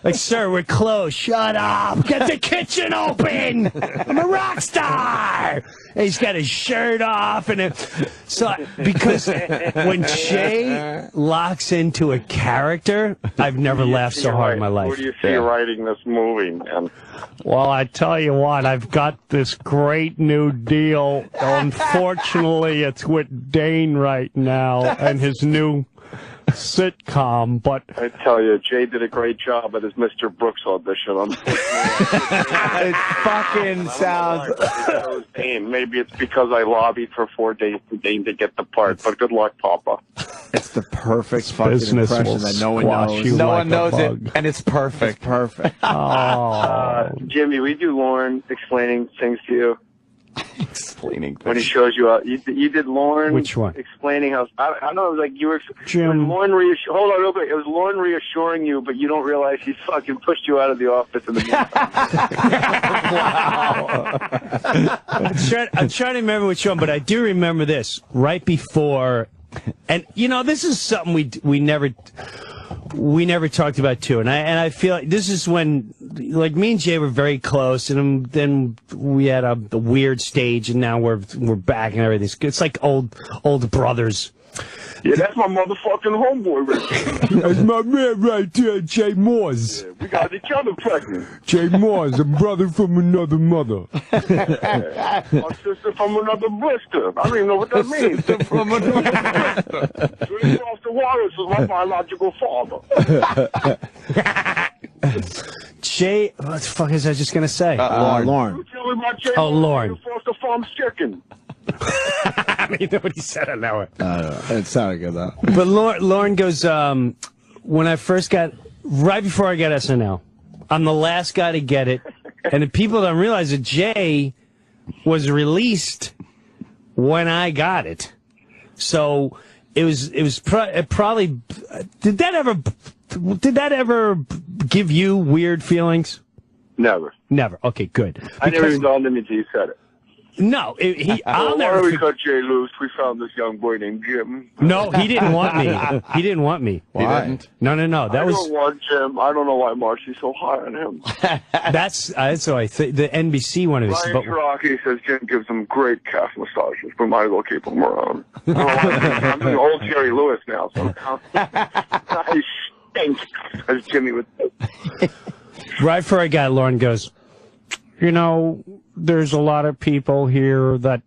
like, sir, we're closed. Shut up. Get the kitchen open. I'm a rock star. And he's got his shirt off. Because when Jay locks into a character, I've never laughed so hard in my life. Where do you see writing this movie, man? Well, I tell you what, I've got this great new deal. Unfortunately, it's with Dane right now and his new sitcom, but I tell you, Jay did a great job at his Mr. Brooks audition. It fucking sounds... Maybe it's because I lobbied for 4 days for Dane to get the part, but good luck, Papa. It's the perfect fucking impression that no one knows. No one knows it, and it's perfect. It's perfect. Jimmy, we do Lauren explaining things to you. Explaining when he shows you out. You did Lauren. Which one? Explaining how I know it was like you were. Jim. It was Lauren hold on real quick. It was Lauren reassuring you, but you don't realize he fucking pushed you out of the office in the meantime. Wow. I'm trying to remember which one, but I do remember this right before, and you know this is something we never talked about too, and I feel like this is when, like, me and Jay were very close, and then we had a weird stage, and now we're back and everything. It's like old brothers. Yeah, that's my motherfucking homeboy right there. That's my man right there, Jay Moors. Yeah, we got each other pregnant. Jay Moors, a brother from another mother. My sister from another blister. I don't even know what that means. Sister from another blister. Swim across the water is my biological father. Jay, what the fuck is I just gonna say? Lauren. You tell me about Jay Lauren. Foster Farms chicken. I mean, nobody said it that way. It sounded good, though. But Lauren goes, when I first right before I got SNL, I'm the last guy to get it. And the people don't realize that Jay was released when I got it. So it was probably, did that ever give you weird feelings? Never. Never. Okay, good. I never even dawned on me until you said it. No, I'll never. Why we cut Jay loose? We found this young boy named Jim. No, he didn't want me. He didn't want me. Why? No. That was. I don't want Jim. I don't know why Marcy's so high on him. That's so I think the NBC one is. Ryan Rocky says Jim gives him great calf massages. We might as well keep him around. I'm doing old Jerry Lewis now, so I stink, as Jimmy would say. Right before I got, Lauren goes, you know, there's a lot of people here that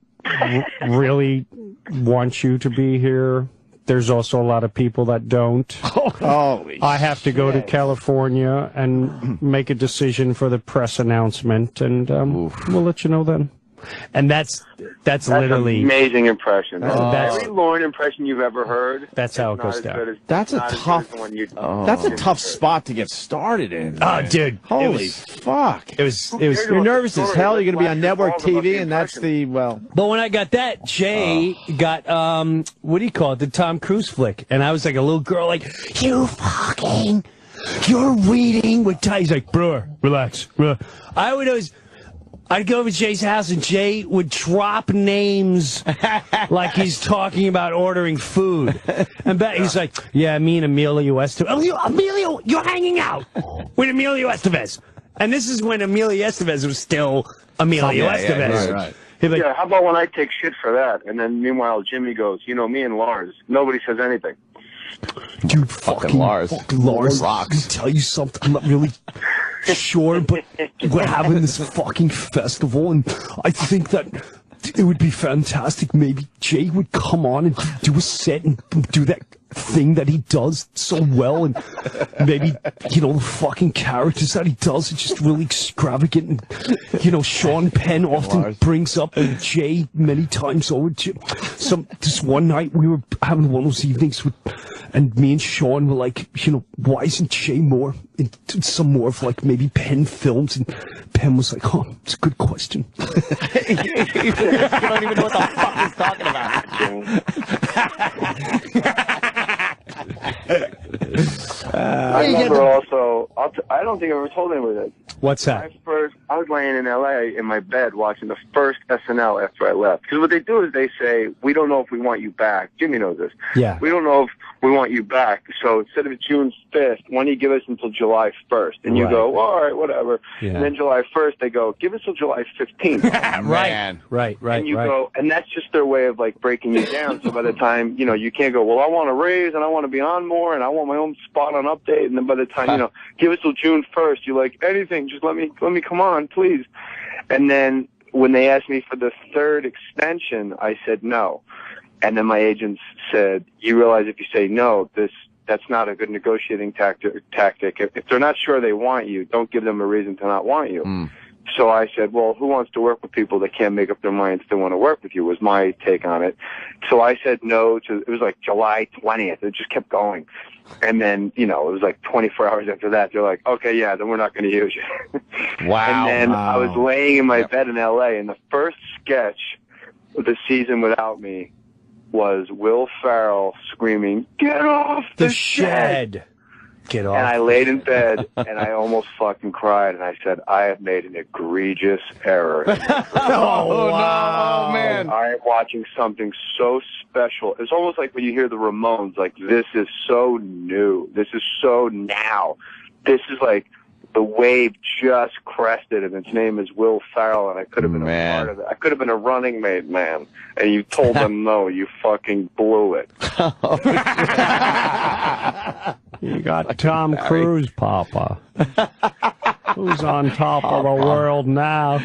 really want you to be here. There's also a lot of people that don't. Holy I have to go to California and make a decision for the press announcement, and we'll let you know then. And that's literally an amazing impression. That's Every Lauren impression you've ever heard. That's how it goes down. That's a tough spot to get started in. Oh, dude! Holy fuck! It was. You're nervous as hell. You're going to be on network TV, and that's well. But when I got that, Jay got what do you call it? The Tom Cruise flick, and I was like a little girl, like you're reading with Ty. He's like, Breuer, relax. I'd go over to Jay's house, and Jay would drop names like he's talking about ordering food. And he's like, yeah, me and Emilio Estevez. Oh, Emilio, you're hanging out with Emilio Estevez. And this is when Emilio Estevez was still Emilio Estevez. Right. He'd be like, Yeah, how about when I take shit for that? And then meanwhile, Jimmy goes, you know, me and Lars, nobody says anything. dude, fucking Lars. Lars rocks. Let me tell you something. I'm not really sure, but we're having this fucking festival, and I think that it would be fantastic. Maybe Jay would come on and do a set and do that thing that he does so well, and maybe, you know, the fucking characters that he does are just really extravagant, and, you know, Sean Penn often brings up Jay many times over. This one night we were having one of those evenings with, and me and Sean were like, you know, why isn't Jay Mohr in some more of like maybe Penn films? And Penn was like, oh, it's a good question. You don't even know what the fuck he's talking about. I remember also, I don't think I ever told anyone that. What's that? I was laying in L.A. in my bed watching the first SNL after I left. Because what they do is they say, we don't know if we want you back. Jimmy knows this. Yeah. We don't know if we want you back. So instead of June 5th, why don't you give us until July 1st? And you go, well, all right, whatever. Yeah. And then July 1st, they go, give us till July 15th. Right. And you go, and that's just their way of like breaking you down. So by the time, you know, you can't go, well, I want to raise and I want to be on more and I want my own spot on Update. And then by the time, you know, give us till June 1st, you're like, anything, just let me come on, please. And then when they asked me for the third extension, I said no. And then my agents said, you realize if you say no, that's not a good negotiating tactic. If they're not sure they want you, don't give them a reason to not want you. So I said, well, who wants to work with people that can't make up their minds to want to work with you, was my take on it. So I said no to, it was like July 20th. It just kept going. And then, you know, it was like 24 hours after that. They're like, okay, yeah, then we're not going to use you. Wow. And then I was laying in my bed in L.A., and the first sketch of the season without me was Will Ferrell screaming, get off the shed! Get off. And I laid in bed, and I almost fucking cried, and I said, I have made an egregious error. Oh, wow. No, man. I am watching something so special. It's almost like when you hear the Ramones, like, this is so new. This is so now. This is like the wave just crested, and its name is Will Ferrell, and I could have been a part of it. I could have been a running mate, man. And you told them no. You fucking blew it. You got Tom Cruise, Papa. Who's on top of the world now?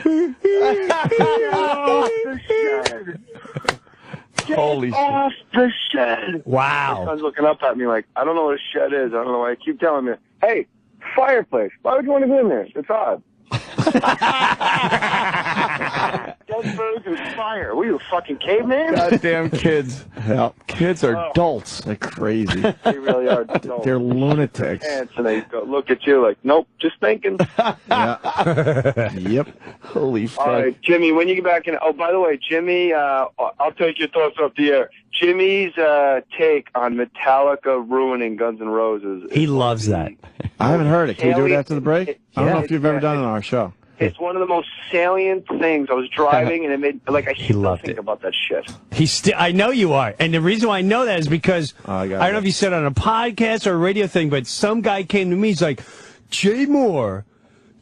Holy off the shed. Wow. My son's looking up at me like, I don't know what a shed is. I don't know why I keep telling me, hey, fireplace. Why would you want to go in there? It's odd. Dead birds and fire. What are you, a fucking caveman? Goddamn kids. Yeah. Kids are adults. They're crazy. They really are adults. They're lunatics. And they go look at you like, nope, just thinking. Yeah. Yep. Holy fuck. All right, Jimmy, when you get back in. Oh, by the way, Jimmy, I'll take your thoughts off the air. Jimmy's take on Metallica ruining Guns N' Roses. He loves that. I haven't heard it. Can we do it after the break? I don't know if you've ever done it on our show. It's one of the most salient things. I was driving, and it made, like, I still think about that shit. I know you are. And the reason why I know that is because, I don't know if you said it on a podcast or a radio thing, but some guy came to me, he's like, Jay Mohr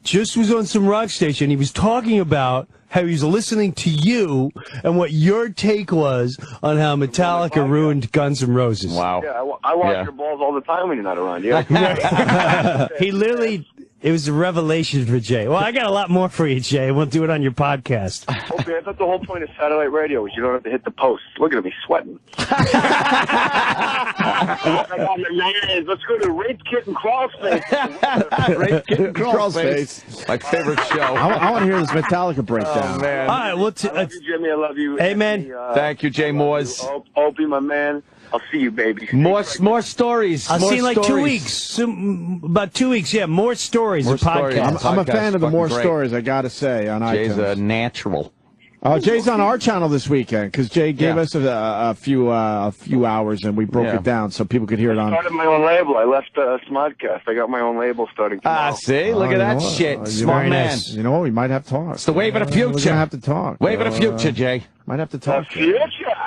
just was on some rock station. He was talking about how he was listening to you and what your take was on how Metallica ruined Guns N' Roses. Wow. Yeah, I watch your balls all the time when you're not around. Yeah. He literally It was a revelation for Jay. Well, I got a lot more for you, Jay. We'll do it on your podcast. Okay, I thought the whole point of satellite radio was you don't have to hit the posts. Look at me sweating. I got my Let's go to Rape Kit and Crawl Space. Rape Kit and Crawl Space. My favorite show. I want to hear this Metallica breakdown. Oh, man. All right, well, I love you, Jimmy. I love you. Hey, man. Thank you, Jay Moores. Opie, my man. I'll see you, baby. More stories. I'll more see you in like 2 stories. weeks. About 2 weeks, yeah. More stories. More a podcast. stories. I'm a fan of the more Fucking great. stories, I got to say, on Jay's iTunes. a natural. Jay's on our channel this weekend because Jay gave us a few hours and we broke it down so people could hear it I on. started my own label. I left Smodcast. I got my own label starting tomorrow. See? Look at that shit. Smart Very man. nice. You know what? We might have to talk. It's the wave of the future. We're going to have to talk. Wave of the future, Jay. Might have to The talk. future.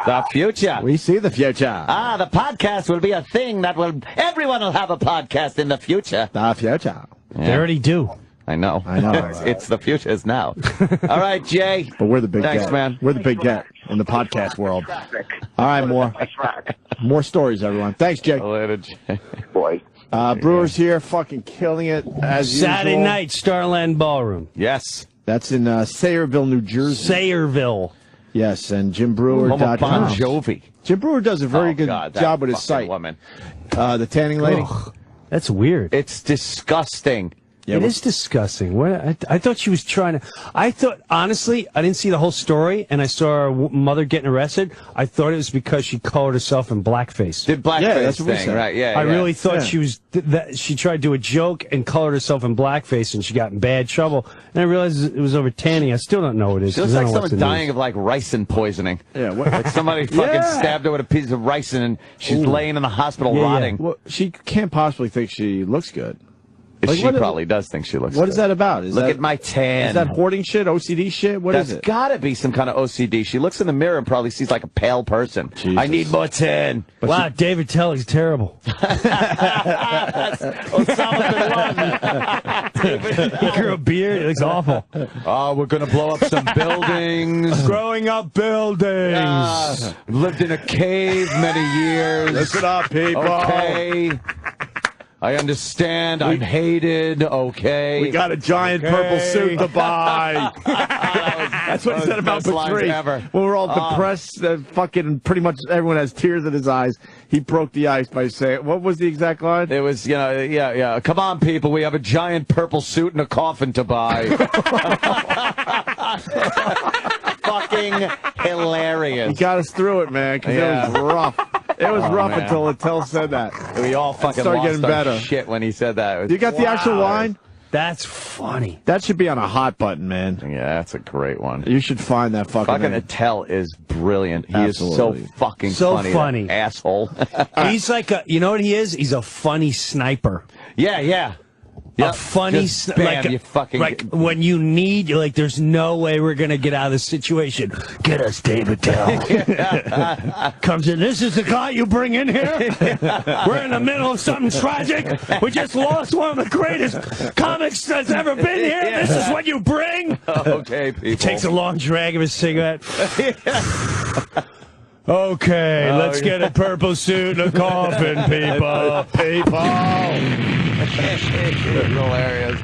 The future. We see the future. The podcast will be a thing that will... Everyone will have a podcast in the future. The future. They already do. I know. It's the future is now. All right, Jay. But we're the big Thanks, get. man. We're the big get in the podcast world. All right, more. More stories, everyone. Thanks, Jay. Later, Jay. Boy. Brewers here, fucking killing it as Saturday usual. night, Starland Ballroom. Yes. That's in Sayreville, New Jersey. Sayreville. Yes, and Home of JimBrewer.com. Bon Jovi. Jim Brewer does a very good God, that job with his fucking site. Woman. The tanning lady. Ugh, that's weird. It's disgusting. Yeah, It is disgusting. What I thought she was trying to. I thought, honestly, I didn't see the whole story, and I saw her mother getting arrested. I thought it was because she colored herself in blackface. Did blackface Yeah, that's what we thing, said. right? Yeah. I really thought Yeah. she was that she tried to do a joke and colored herself in blackface, and she got in bad trouble. And I realized it was over tanning. I still don't know what it is. She looks 'cause I like don't watch someone the dying news. of like ricin poisoning. Yeah, what- Like somebody fucking Yeah. stabbed her with a piece of ricin and she's laying in the hospital Yeah, yeah. rotting. Well, she can't possibly think she looks good. She what- probably does think she looks What good. is that about? Look at my tan. Is that hoarding shit, OCD shit? What is That's it? gotta be some kind of OCD. She looks in the mirror and probably sees like a pale person. I need more tan. Wow, David Tellig's terrible. He grew a beard. It looks awful. Oh, we're gonna blow up some buildings. Growing up buildings. Lived in a cave many years. Listen up, people. Okay. I understand. I'm hated. Okay. We got a giant purple suit to buy. That's what he said about best lines Patrice. ever. When we're all depressed, fucking pretty much everyone has tears in his eyes. He broke the ice by saying, what was the exact line? It was, yeah. Come on, people. We have a giant purple suit and a coffin to buy. Fucking hilarious. He got us through it, man, because Yeah. it was rough. It was rough man. until Attell said that. We all fucking started lost getting our better. shit when he said that. It was- You got the actual line? That's funny. That should be on a hot button, man. Yeah, that's a great one. You should find that fucking Fucking thing. Attell is brilliant. He Absolutely. is so fucking So funny. funny. That asshole. He's like you know what he is? He's a funny sniper. yeah. A funny, Just bam, you fucking like when you need, you're like, there's no way we're gonna get out of this situation. Get us David Tell. Comes in. This is the guy you bring in here. We're in the middle of something tragic. We just lost one of the greatest comics that's ever been here. This is what you bring. Okay, people. Takes a long drag of his cigarette. Okay, let's get a purple suit and a coffin, people. hilarious.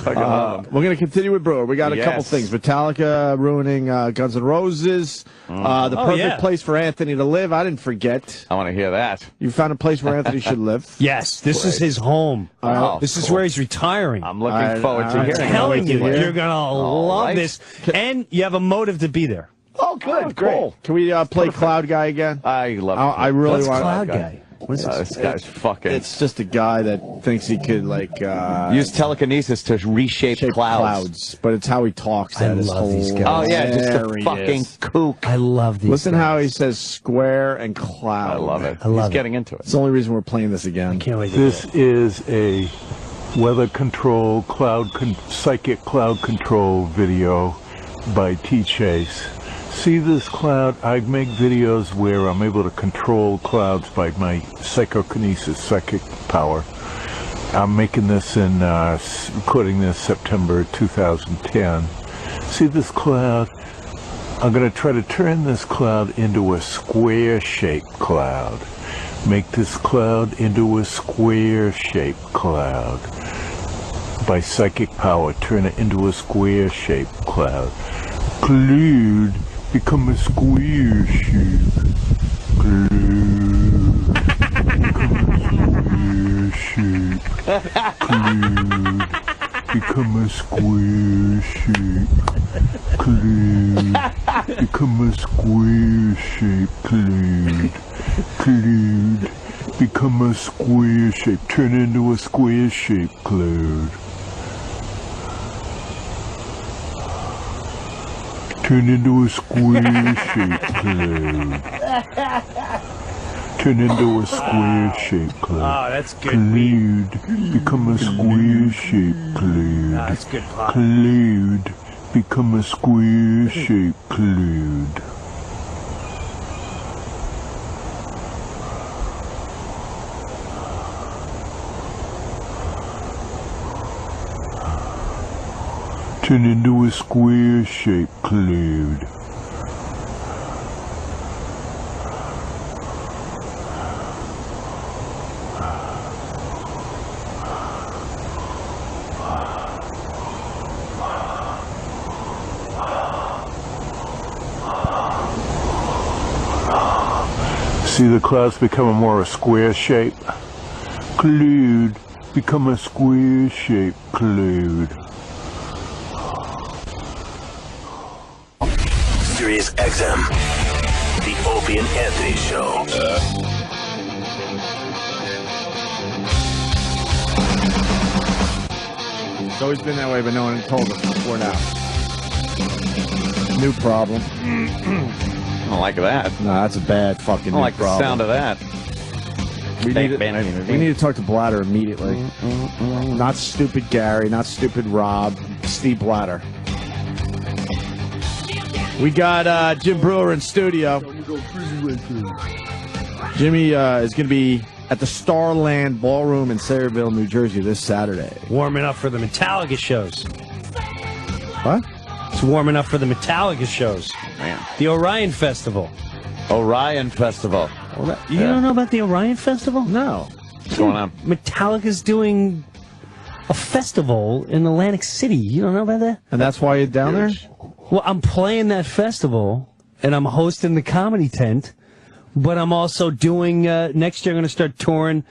Fucking love him. We're going to continue with Brewer. We got a couple Yes. things. Metallica ruining Guns N' Roses. The perfect place for Anthony to live. I didn't forget. I want to hear that. You found a place where Anthony should live. Yes, this is his home. Oh, This is cool. where he's retiring. I'm looking forward to I'm hearing telling it. you, Yeah. you're gonna love right. this, and you have a motive to be there. Oh, good. Great. Cool. Can we play Cloud Guy again? I love I really What's want. Cloud Guy? What is This this? guy's fucking... It's just a guy that thinks he could use telekinesis to reshape shape clouds. but it's how he talks. I That is love these guys. Oh, yeah, just a hilarious. fucking kook. I love these. Listen guys. how he says square and cloud. I love it. I love He's it. getting into it. It's the only reason we're playing this again. Can't wait to This is a weather control, psychic cloud control video by T. Chase. See this cloud? I make videos where I'm able to control clouds by my psychokinesis, psychic power. I'm making this recording this September 2010. See this cloud? I'm going to try to turn this cloud into a square-shaped cloud. Make this cloud into a square-shaped cloud. by psychic power, turn it into a square-shaped cloud. Cloud, become a square shape. Cloud, become a square shape. Cloud, become a square shape. Cloud, cloud, become a square shape. Turn into a square shape, cloud. Turn into a square shape, cloud. Turn into a square shape, cloud. Oh, that's good. Cloud, become a square shape, cloud. That's good pop. Cloud, become a square shape, cloud. Turn into a square shape, cloud. See the clouds become more a square shape? Cloud, become a square shape, cloud. Sirius XM, the Opie and Anthony Show. It's always been that way, but no one told us before now. New problem. I don't like that. No, that's a bad fucking I don't like problem. the sound of that. We need to talk to Blatter immediately. Not stupid Gary, not stupid Rob, Steve Blatter. We got Jim Breuer in studio. Jimmy is going to be at the Starland Ballroom in Sayreville, New Jersey this Saturday. Warming up for the Metallica shows. What? It's warming up for the Metallica shows. Man. The Orion Festival. Orion Festival. You don't know about the Orion Festival? No. What's going on? Metallica's doing a festival in Atlantic City. You don't know about that? And that's why you're down there? Well, I'm playing that festival, and I'm hosting the comedy tent, but I'm also doing, next year I'm going to start touring,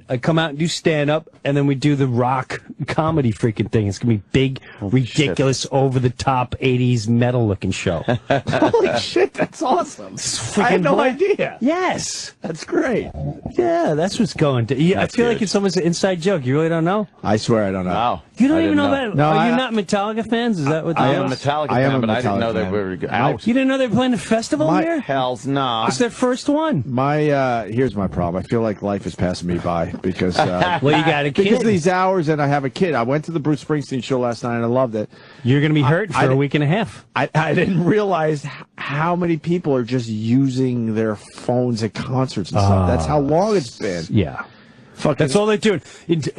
I come out and do stand-up, and then we do the rock comedy freaking thing. It's going to be big, ridiculous, over-the-top 80s metal-looking show. Holy shit, that's awesome. I had no idea. Yes. That's great. Yeah, that's what's going to. Yeah, I feel like it's almost an inside joke. You really don't know? I swear I don't know. Wow. You don't even know that? No, Are you not Metallica fans? Is that what I they am are? a Metallica I am fan, a but I didn't know Metallica they fan. were out. You didn't know they were playing a festival here? Hell's no. It's their first one. Here's my problem. I feel like life is passing me by because Well, you got a kid. because of these hours and I have a kid. I went to the Bruce Springsteen show last night and I loved it. You're going to be hurt for a week and a half. I didn't realize how many people are just using their phones at concerts and stuff. That's how long it's been. Yeah. Fucking, That's all they're doing.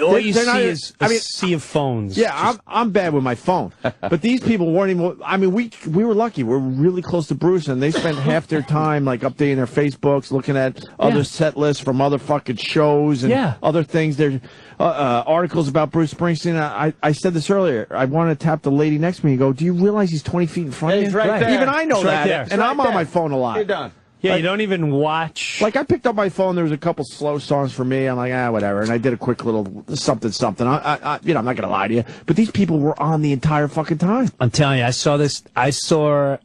All you they're see not- is a sea of phones. Yeah, I'm bad with my phone, but these people weren't even. I mean, we were lucky. We're really close to Bruce, and they spent half their time like updating their Facebooks, looking at other set lists from other fucking shows and other things. There's articles about Bruce Springsteen. I said this earlier. I want to tap the lady next to me and go, "Do you realize he's 20 feet in front of you?" He's right there. Even I know It's right that, there. and I'm on my phone a lot. You're done. Yeah, you don't even watch. Like, I picked up my phone, there was a couple slow songs for me. I'm like, whatever. And I did a quick little something. I'm not going to lie to you. But these people were on the entire fucking time. I'm telling you, I saw U2,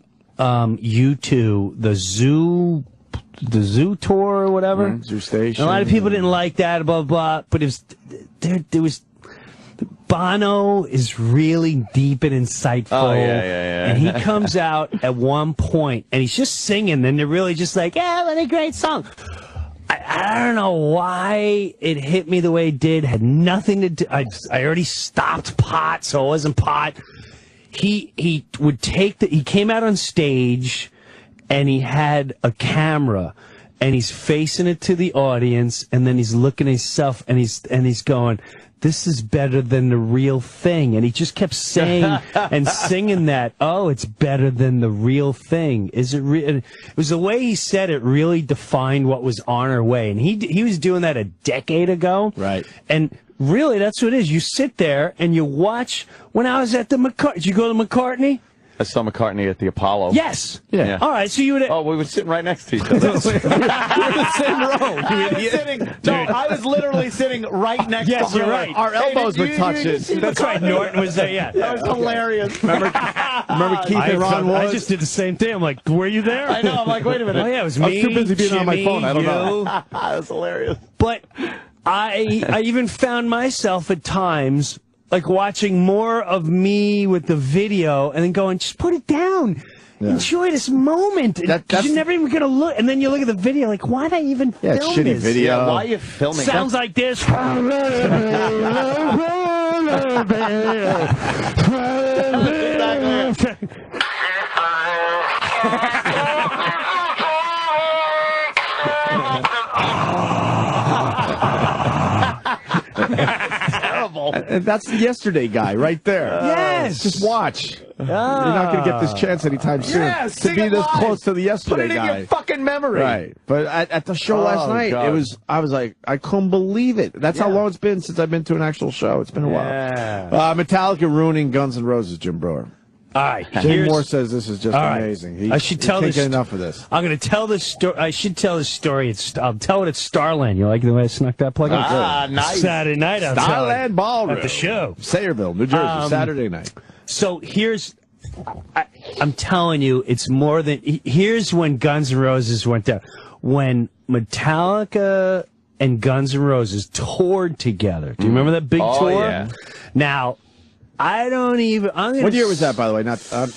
the Zoo tour or whatever. Zoo Station. And a lot of people didn't like that, blah, blah, blah. But there was Bono is really deep and insightful. Oh, yeah. And he comes out at one point, and he's just singing, and they're really just like, yeah, what a great song. I don't know why it hit me the way it did. Had nothing to do. I already stopped pot, so it wasn't pot. He would he came out on stage, and he had a camera, and he's facing it to the audience, and then he's looking at himself, and he's going, this is better than the real thing. And he just kept saying and singing that, oh, it's better than the real thing. Is it it was the way he said it really defined what was on our way. And he was doing that a decade ago. Right. And Really, that's what it is. You sit there and you watch. When I was at the did you go to McCartney? I saw McCartney at the Apollo. Yes. Yeah. All right, so you would. Oh, we were sitting right next to each other. We're in the same row. I was literally sitting right next to Yes, you're right. Our elbows were touching. That's right. Norton was there. Yeah. That was hilarious. Remember Keith and Ron I was? just did the same thing. I'm like, were you there? I know. I'm like, wait a minute. Oh yeah, it was I was me. too busy being on my Jimmy, phone. I don't know. That was hilarious. But I even found myself at times like watching more of me with the video and then going, just put it down. Yeah. Enjoy this moment. Because you're never even going to look. And then you look at the video like, why'd I even film it's shitty this? video. Yeah, why are you filming? Sounds like this. Terrible. And that's the yesterday guy right there. Yes. Just watch. You're not going to get this chance anytime soon to be this close to the yesterday guy. Put it in guy. your fucking memory. Right. But at the show last night, God. I was like, I couldn't believe it. That's how long it's been since I've been to an actual show. It's been a while. Metallica ruining Guns N' Roses, Jim Brewer. All right. Jim Mohr says this is just amazing. I should tell can't this. get enough of this. I'm going to tell this story. I should tell this story. I'll tell it at Starland. You like the way I snuck that plug in? Nice. Saturday night. I'll tell it Starland Ballroom at the show. Sayreville, New Jersey, Saturday night. So here's, I'm telling you, it's more than, here's when Guns N' Roses went down. When Metallica and Guns N' Roses toured together. Do you remember that big tour? Yeah. Now, I don't even, What year was that, by the way?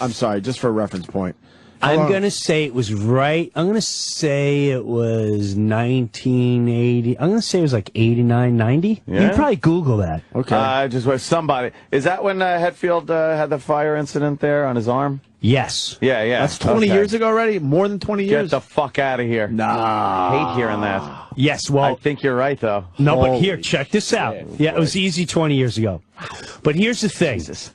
I'm sorry, just for a reference point. I'm going to say it was I'm going to say it was 1980. I'm going to say it was like 89, 90. Yeah? You can probably Google that. Okay. Just where somebody. Is that when Hetfield had the fire incident there on his arm? Yes. Yeah. That's 20 years ago already? More than 20 years? Get the fuck out of here. Nah. I hate hearing that. Yes, well. I think you're right, though. No, but here, check this out. Yeah, it was easy 20 years ago. But here's the thing. Jesus.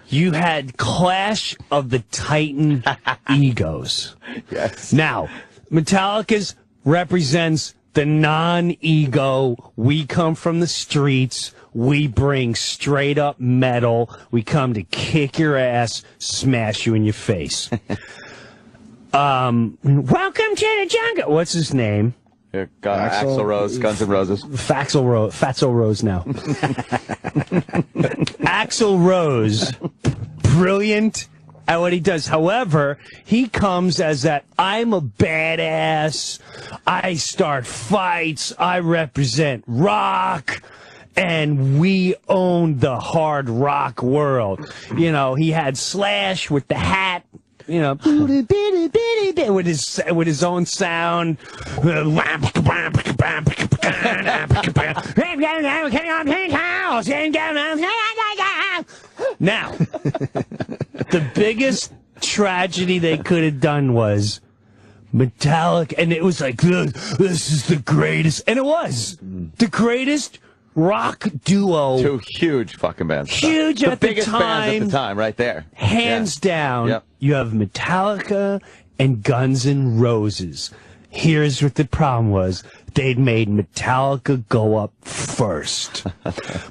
You had Clash of the Titan egos. Yes. Now, Metallica's represents the non-ego. We come from the streets. We bring straight up metal. We come to kick your ass, smash you in your face. Welcome to the jungle. What's his name? Axl Rose, Guns N' Roses. Fatso Rose now. Axl Rose, brilliant at what he does. However, he comes as that, I'm a badass, I start fights, I represent rock, and we own the hard rock world. You know, he had Slash with the hat. You know, with his own sound. Now, the biggest tragedy they could have done was Metallica, and it was like, this is the greatest, and it was the greatest rock duo. Two huge fucking bands. Huge at the biggest time. bands at the time, right there. Hands down. Yep. You have Metallica and Guns N' Roses. Here's what the problem was. They'd made Metallica go up first.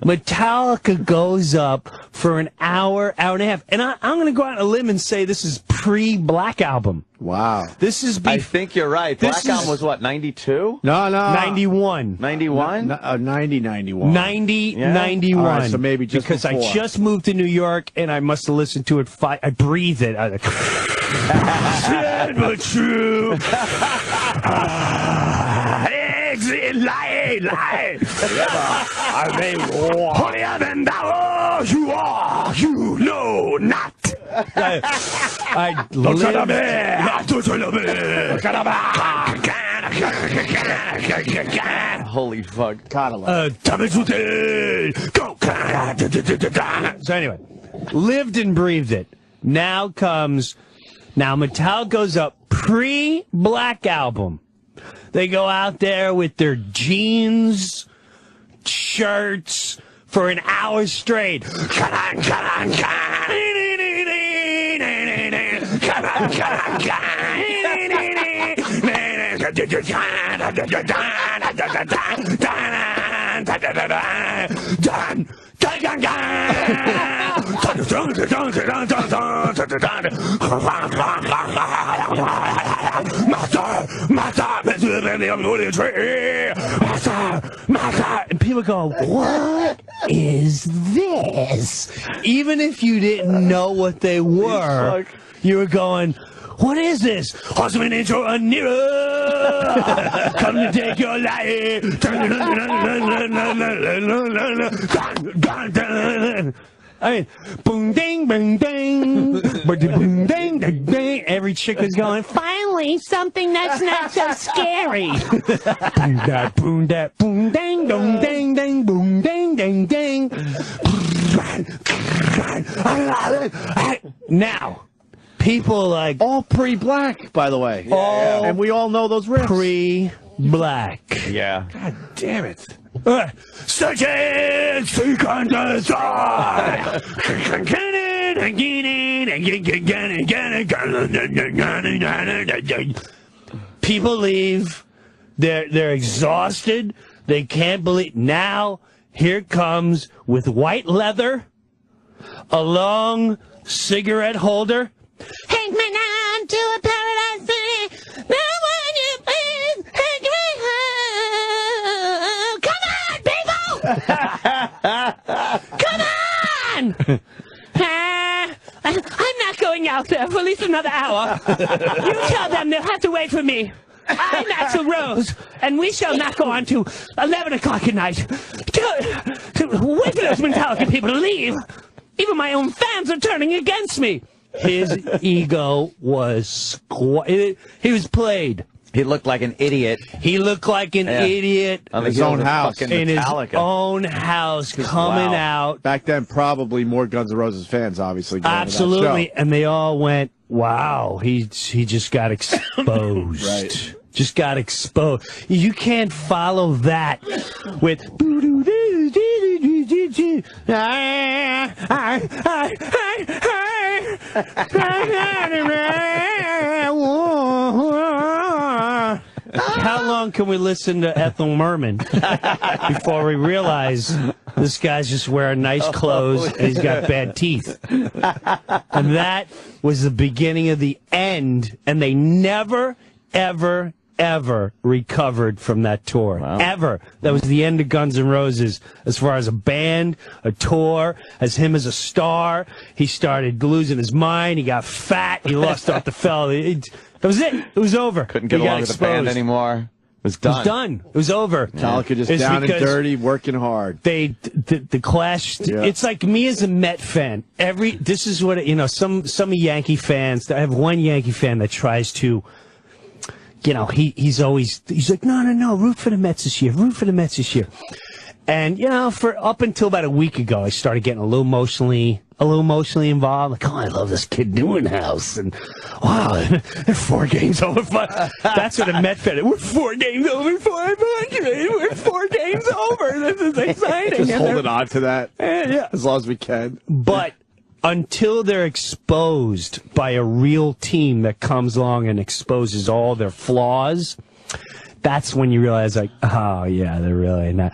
Metallica goes up for an hour, hour and a half. And I'm going to go out on a limb and say this is pre-Black Album. Wow. This is I think you're right. Black Album was what, 92? No. 91. 91? 90, 91. 90, 91. All right, so maybe just because before. I just moved to New York and I must have listened to it. I breathed it. I was like, sad but true. Exit, lie. I may war. Holier than thou you are, you know not. I Holy fuck. So anyway, lived and breathed it. Now Metallica goes up pre-Black Album. They go out there with their jeans, shirts for an hour straight. And people go, what is this? Even if you didn't know what they were, you were going, what is this? Husband intro a nearer. Come to take your life. I mean, boom, ding, boom, ding, boom, ding, ding, ding. Every chick was going, finally, something that's not so scary. Boom, that, boom, that, boom, ding, boom, ding, ding, boom, ding, ding, ding. Now, people like all pre-black, by the way. All and we all know those riffs. Pre-black. Yeah. God damn it. People leave. They're exhausted. They can't believe. Now, here it comes with white leather, a long cigarette holder. Take me down to a paradise city. Now would you please take me home? Come on, people! Come on! I'm not going out there for at least another hour. You tell them they'll have to wait for me. I'm Axl Rose, and we shall not go on to 11 o'clock at night. Wait for those Metallica people to leave. Even my own fans are turning against me. His ego was he was played. He looked like an idiot. He looked like an idiot. In his own house. In his own house, coming out. Back then, probably more Guns N' Roses fans, obviously. Absolutely. And they all went, wow, he just got exposed. Right. Just got exposed. You can't follow that with... How long can we listen to Ethel Merman before we realize this guy's just wearing nice clothes and he's got bad teeth? And that was the beginning of the end, and they never, ever, ever recovered from that tour. Wow. Ever. That was the end of Guns N' Roses as far as a band, a tour, as him as a star. He started losing his mind. He got fat. He lost off the fell. That was it. It was over. Couldn't get along with the band anymore. It was done. It was done. It was over. Metallica just down and dirty, working hard. The Clash. Yeah. It's like me as a Met fan. This is what some Yankee fans. I have one Yankee fan that tries to. He's like, no, root for the Mets this year. Root for the Mets this year. And, for up until about a week ago, I started getting a little emotionally involved. Like, oh, I love this Kid Newhouse. And, wow, they're 4 games over. That's what a Met fan is. We're 4 games over 500. We're 4 games over. This is exciting. Just holding on to that yeah. as long as we can. But until they're exposed by a real team that comes along and exposes all their flaws, that's when you realize, like, oh, yeah, they're really not.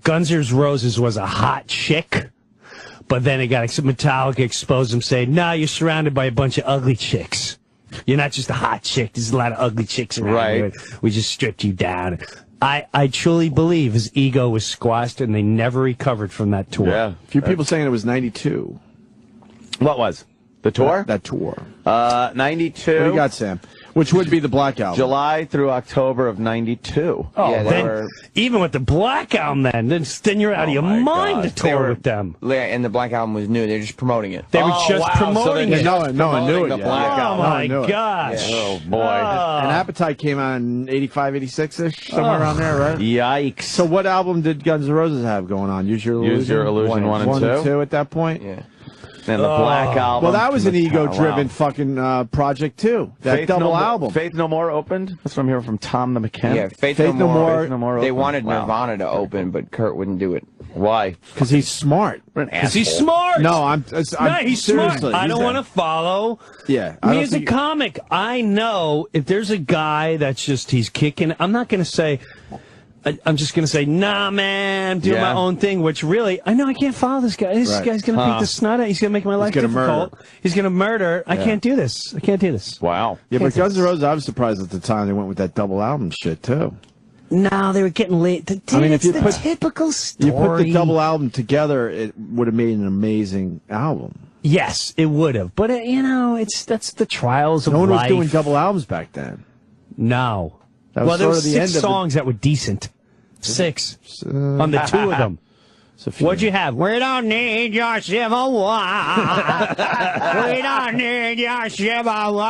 Guns N' Roses was a hot chick, but then it got Metallica exposed them, saying, no, you're surrounded by a bunch of ugly chicks. You're not just a hot chick. There's a lot of ugly chicks around. Right. We just stripped you down. I truly believe his ego was squashed, and they never recovered from that tour. Yeah. A few people saying it was 92. What was? The tour? That tour. 92. What do you got, Sam? Which would be the Black Album. July through October of 92. Oh, yeah, even with the Black Album, then you're out of your mind to tour with them. And the Black Album was new. They were just promoting it. They were just promoting it. No one knew it. Oh, my gosh. Yeah. Oh, boy. And Appetite came out in 85, 86-ish, somewhere around there, right? Yikes. So what album did Guns N' Roses have going on? Use Your Illusion? Use Your Illusion 1 and 2. 1 and 2 at that point? Yeah. And the Black Album. Well, that was an ego-driven fucking project, too. That double album. Faith No More opened? That's what I'm hearing from Tom the Mechanic. Yeah, Faith No More. They wanted Nirvana to open, but Kurt wouldn't do it. Why? Because he's smart. Because he's smart. No, he's smart. I don't want to follow. Yeah. Me as a comic, I know if there's a guy that's just, he's kicking, I'm not going to say, I'm just going to say, nah, man, I'm doing my own thing, which really, I know I can't follow this guy. This guy's going to beat the snot out. He's going to make my life difficult. He's going to murder. I can't do this. I can't do this. Wow. Yeah, but Guns N' Roses, I was surprised at the time they went with that double album shit, too. No, they were getting late. I mean, if you put typical story. You put the double album together, it would have made an amazing album. Yes, it would have. But, that's the trials of life. No one was doing double albums back then. No. Well, there were 6 songs that were decent. 6 on the 2 of them. What'd you have? We don't need your Civil War. We don't need your Civil War.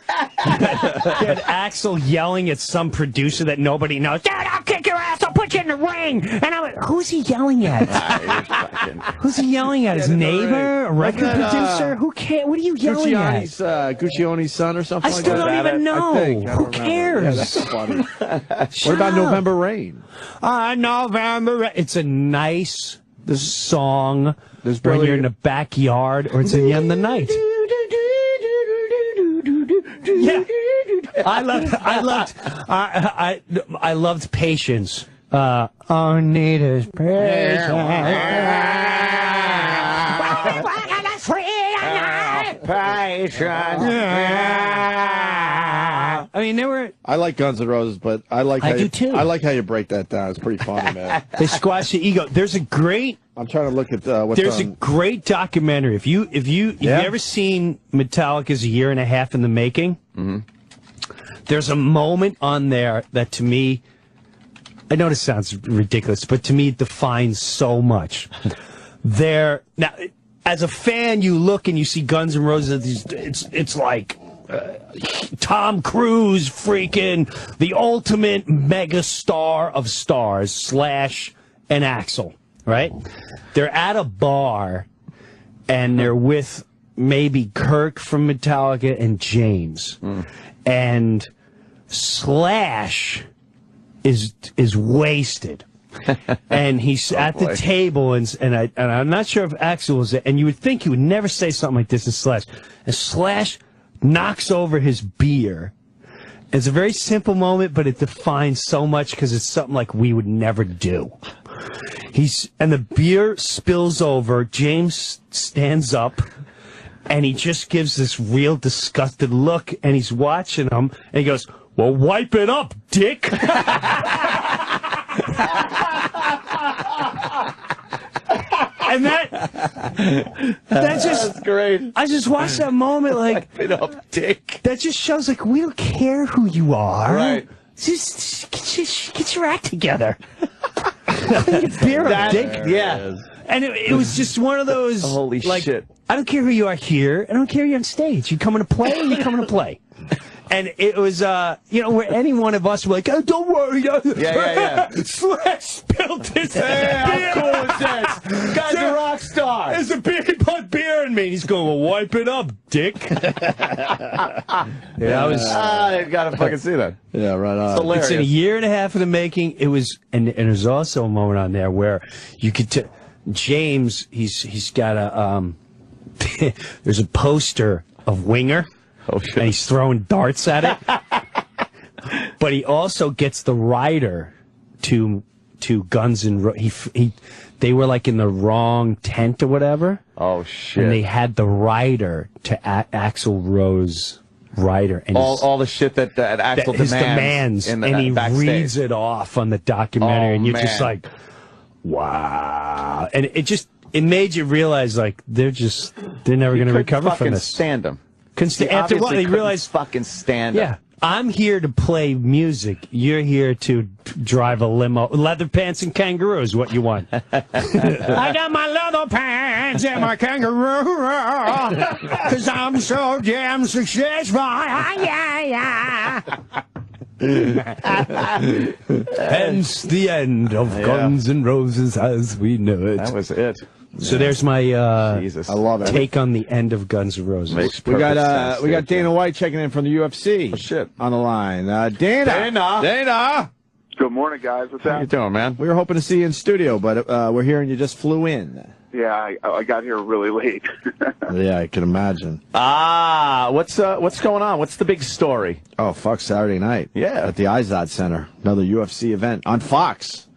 You had Axl yelling at some producer that nobody knows. Dude, I'll kick your ass. I'll put you in the ring. And I'm like, who's he yelling at? Who's he yelling at? His neighbor? A record producer? Who cares? What are you yelling at? Guccione's son or something like that? I still don't even know. Who cares? Yeah, that's funny. What about November Rain? November Rain. It's a nice song when you're in the backyard or it's in the night. Yeah, I loved Patience. All need is patience. I mean, they were. I like Guns N' Roses, but I do too. I like how you break that down. It's pretty funny, man. They squash the ego. There's a great. I'm trying to look at what's There's a great documentary. If you ever seen Metallica's A Year and a Half in the Making, there's a moment on there that to me, I know this sounds ridiculous, but to me it defines so much. Now, as a fan, you look and you see Guns N' Roses. It's like Tom Cruise, freaking the ultimate mega star of stars, Slash and Axl. Right? They're at a bar, and they're with maybe Kirk from Metallica and James. And Slash is wasted. And he's at the table, and I'm not sure if Axl was there, and you would think he would never say something like this to Slash. And Slash knocks over his beer. It's a very simple moment, but it defines so much because it's something like we would never do. And the beer spills over. James stands up, and he just gives this real disgusted look, and he's watching him, and he goes, "Well, wipe it up, dick." And that's just great. I just watched that moment like, wipe it up, dick. That just shows like we don't care who you are. Right. Just get your act together. Beer up, dick. Yeah. And it was just one of those. Holy shit. I don't care who you are here. I don't care you're on stage. You coming to play, you coming to play. And it was, where any one of us were like, "Oh, don't worry." Yeah. Slash spilled his How cool is this? Guy's a rock star. There's a beer, he put beer in me. And he's going, "Well, wipe it up, dick." I gotta fucking see that. Yeah, right on. It's hilarious. It's in a year and a half in the making. It was, and there's also a moment on there where you could James, he's got a, there's a poster of Winger. Oh, shit. And he's throwing darts at it. But he also gets the writer to Guns N' Roses. They were like in the wrong tent or whatever. Oh, shit. And they had the writer to Axl Rose writer. And all the shit that Axl demands. And he reads it off on the documentary. And you're just like, wow. And it made you realize like they're never going to recover from this. Stand them. After what they realized, fucking stand up. I'm here to play music. You're here to drive a limo. Leather pants and kangaroos. What you want? I got my leather pants and my kangaroo, 'cause I'm so damn successful. Yeah. Hence the end of Guns N' Roses as we know it. That was it. So there's my I love it. take on the end of Guns N' Roses. We got Dana White checking in from the UFC. Oh, shit. On the line. Dana. Good morning, guys. What's How you up? doing, man? We were hoping to see you in studio, but we're hearing you just flew in. Yeah, I got here really late. Yeah, I can imagine. What's going on? What's the big story? Oh, fuck, Saturday night. Yeah. At the IZOD Center. Another UFC event on Fox.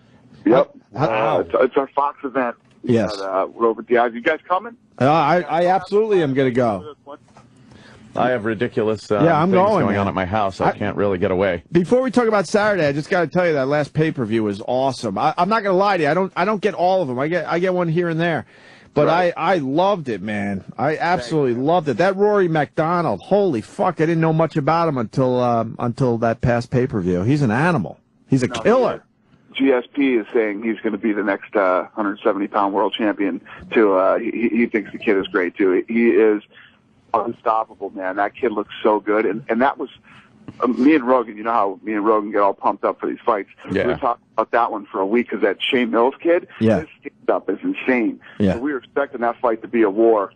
Yep. It's our Fox event. Yes. We're over at the eyes. You guys coming? I absolutely am going to go. I have ridiculous I'm things going on at my house. I can't really get away. Before we talk about Saturday, I just got to tell you that last pay-per-view was awesome. I'm not going to lie to you. I don't get all of them. I get one here and there. But right. I loved it, man. I absolutely loved it. That Rory McDonald, holy fuck, I didn't know much about him until that past pay-per-view. He's an animal. He's a killer. GSP is saying he's going to be the next 170-pound world champion, too. He thinks the kid is great, too. He is unstoppable, man. That kid looks so good. And that was me and Rogan. You know how me and Rogan get all pumped up for these fights. Yeah. We were talking about that one for a week because that Shane Mills kid, his stand-up is insane. Yeah. So we were expecting that fight to be a war.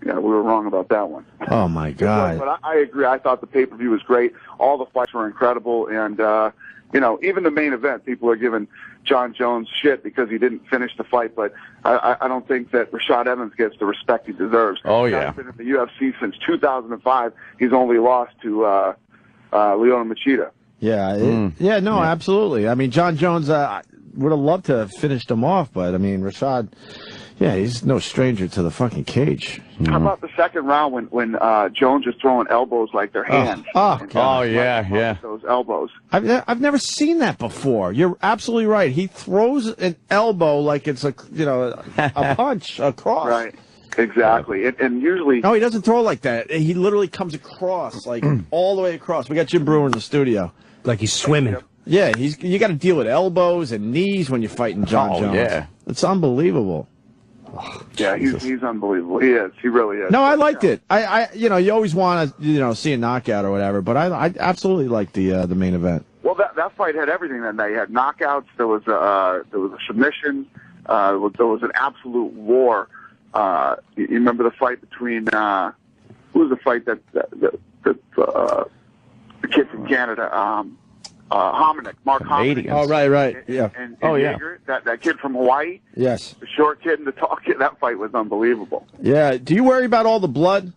Yeah, we were wrong about that one. Oh, my God. But I agree. I thought the pay-per-view was great. All the fights were incredible. And, even the main event, people are giving John Jones shit because he didn't finish the fight. But I don't think that Rashad Evans gets the respect he deserves. Oh, yeah. He's been in the UFC since 2005. He's only lost to Leona Machida. Yeah. Absolutely. I mean, John Jones would have loved to have finished him off, but, I mean, Rashad... Yeah, he's no stranger to the fucking cage. How about the second round when Jones was throwing elbows like their hands? Those elbows. I've never seen that before. You're absolutely right. He throws an elbow like it's a punch across. Right. Exactly. And usually... No, he doesn't throw like that. He literally comes across, like all the way across. We got Jim Breuer in the studio. Like he's swimming. Yeah, you got to deal with elbows and knees when you're fighting John Jones. Yeah. It's unbelievable. Yeah, he's unbelievable. He is. He really is. No, I liked it. You always want to, see a knockout or whatever, but I absolutely liked the main event. Well, that fight had everything that night. You had knockouts. There was a submission. There was an absolute war. You remember the fight between who was the fight that the kid from Canada, Mark Hominick. Oh, right. Yeah. And Jaeger, that kid from Hawaii. Yes. The short kid and the tall kid. That fight was unbelievable. Yeah. Do you worry about all the blood?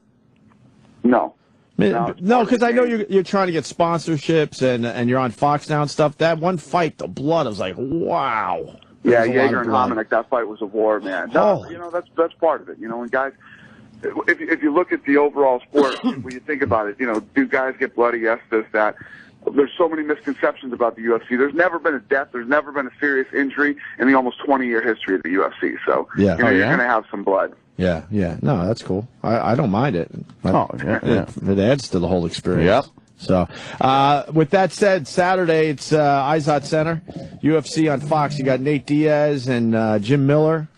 No. No, because I know you're trying to get sponsorships and you're on Fox now and stuff. That one fight, the blood, I was like, wow. Yeah, Jaeger and Hominick, that fight was a war, man. No, that's part of it. When guys, if you look at the overall sport, when you think about it, do guys get bloody? Yes, this, that. There's so many misconceptions about the UFC. There's never been a death. There's never been a serious injury in the almost 20-year history of the UFC. So you're going to have some blood. Yeah. No, that's cool. I don't mind it. It adds to the whole experience. Yep. So, with that said, Saturday it's IZOD Center, UFC on Fox. You got Nate Diaz and Jim Miller.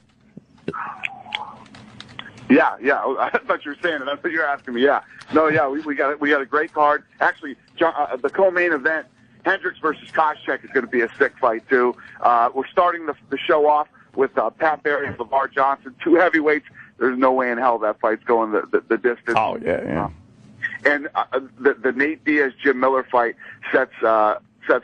Yeah. I thought you were saying it. That's what you're asking me. Yeah. No, yeah. We got a great card. Actually, the co-main event, Hendricks versus Koscheck, is going to be a sick fight too. We're starting the show off with Pat Barry and LeVar Johnson, two heavyweights. There's no way in hell that fight's going the distance. Oh yeah. And the Nate Diaz Jim Miller fight sets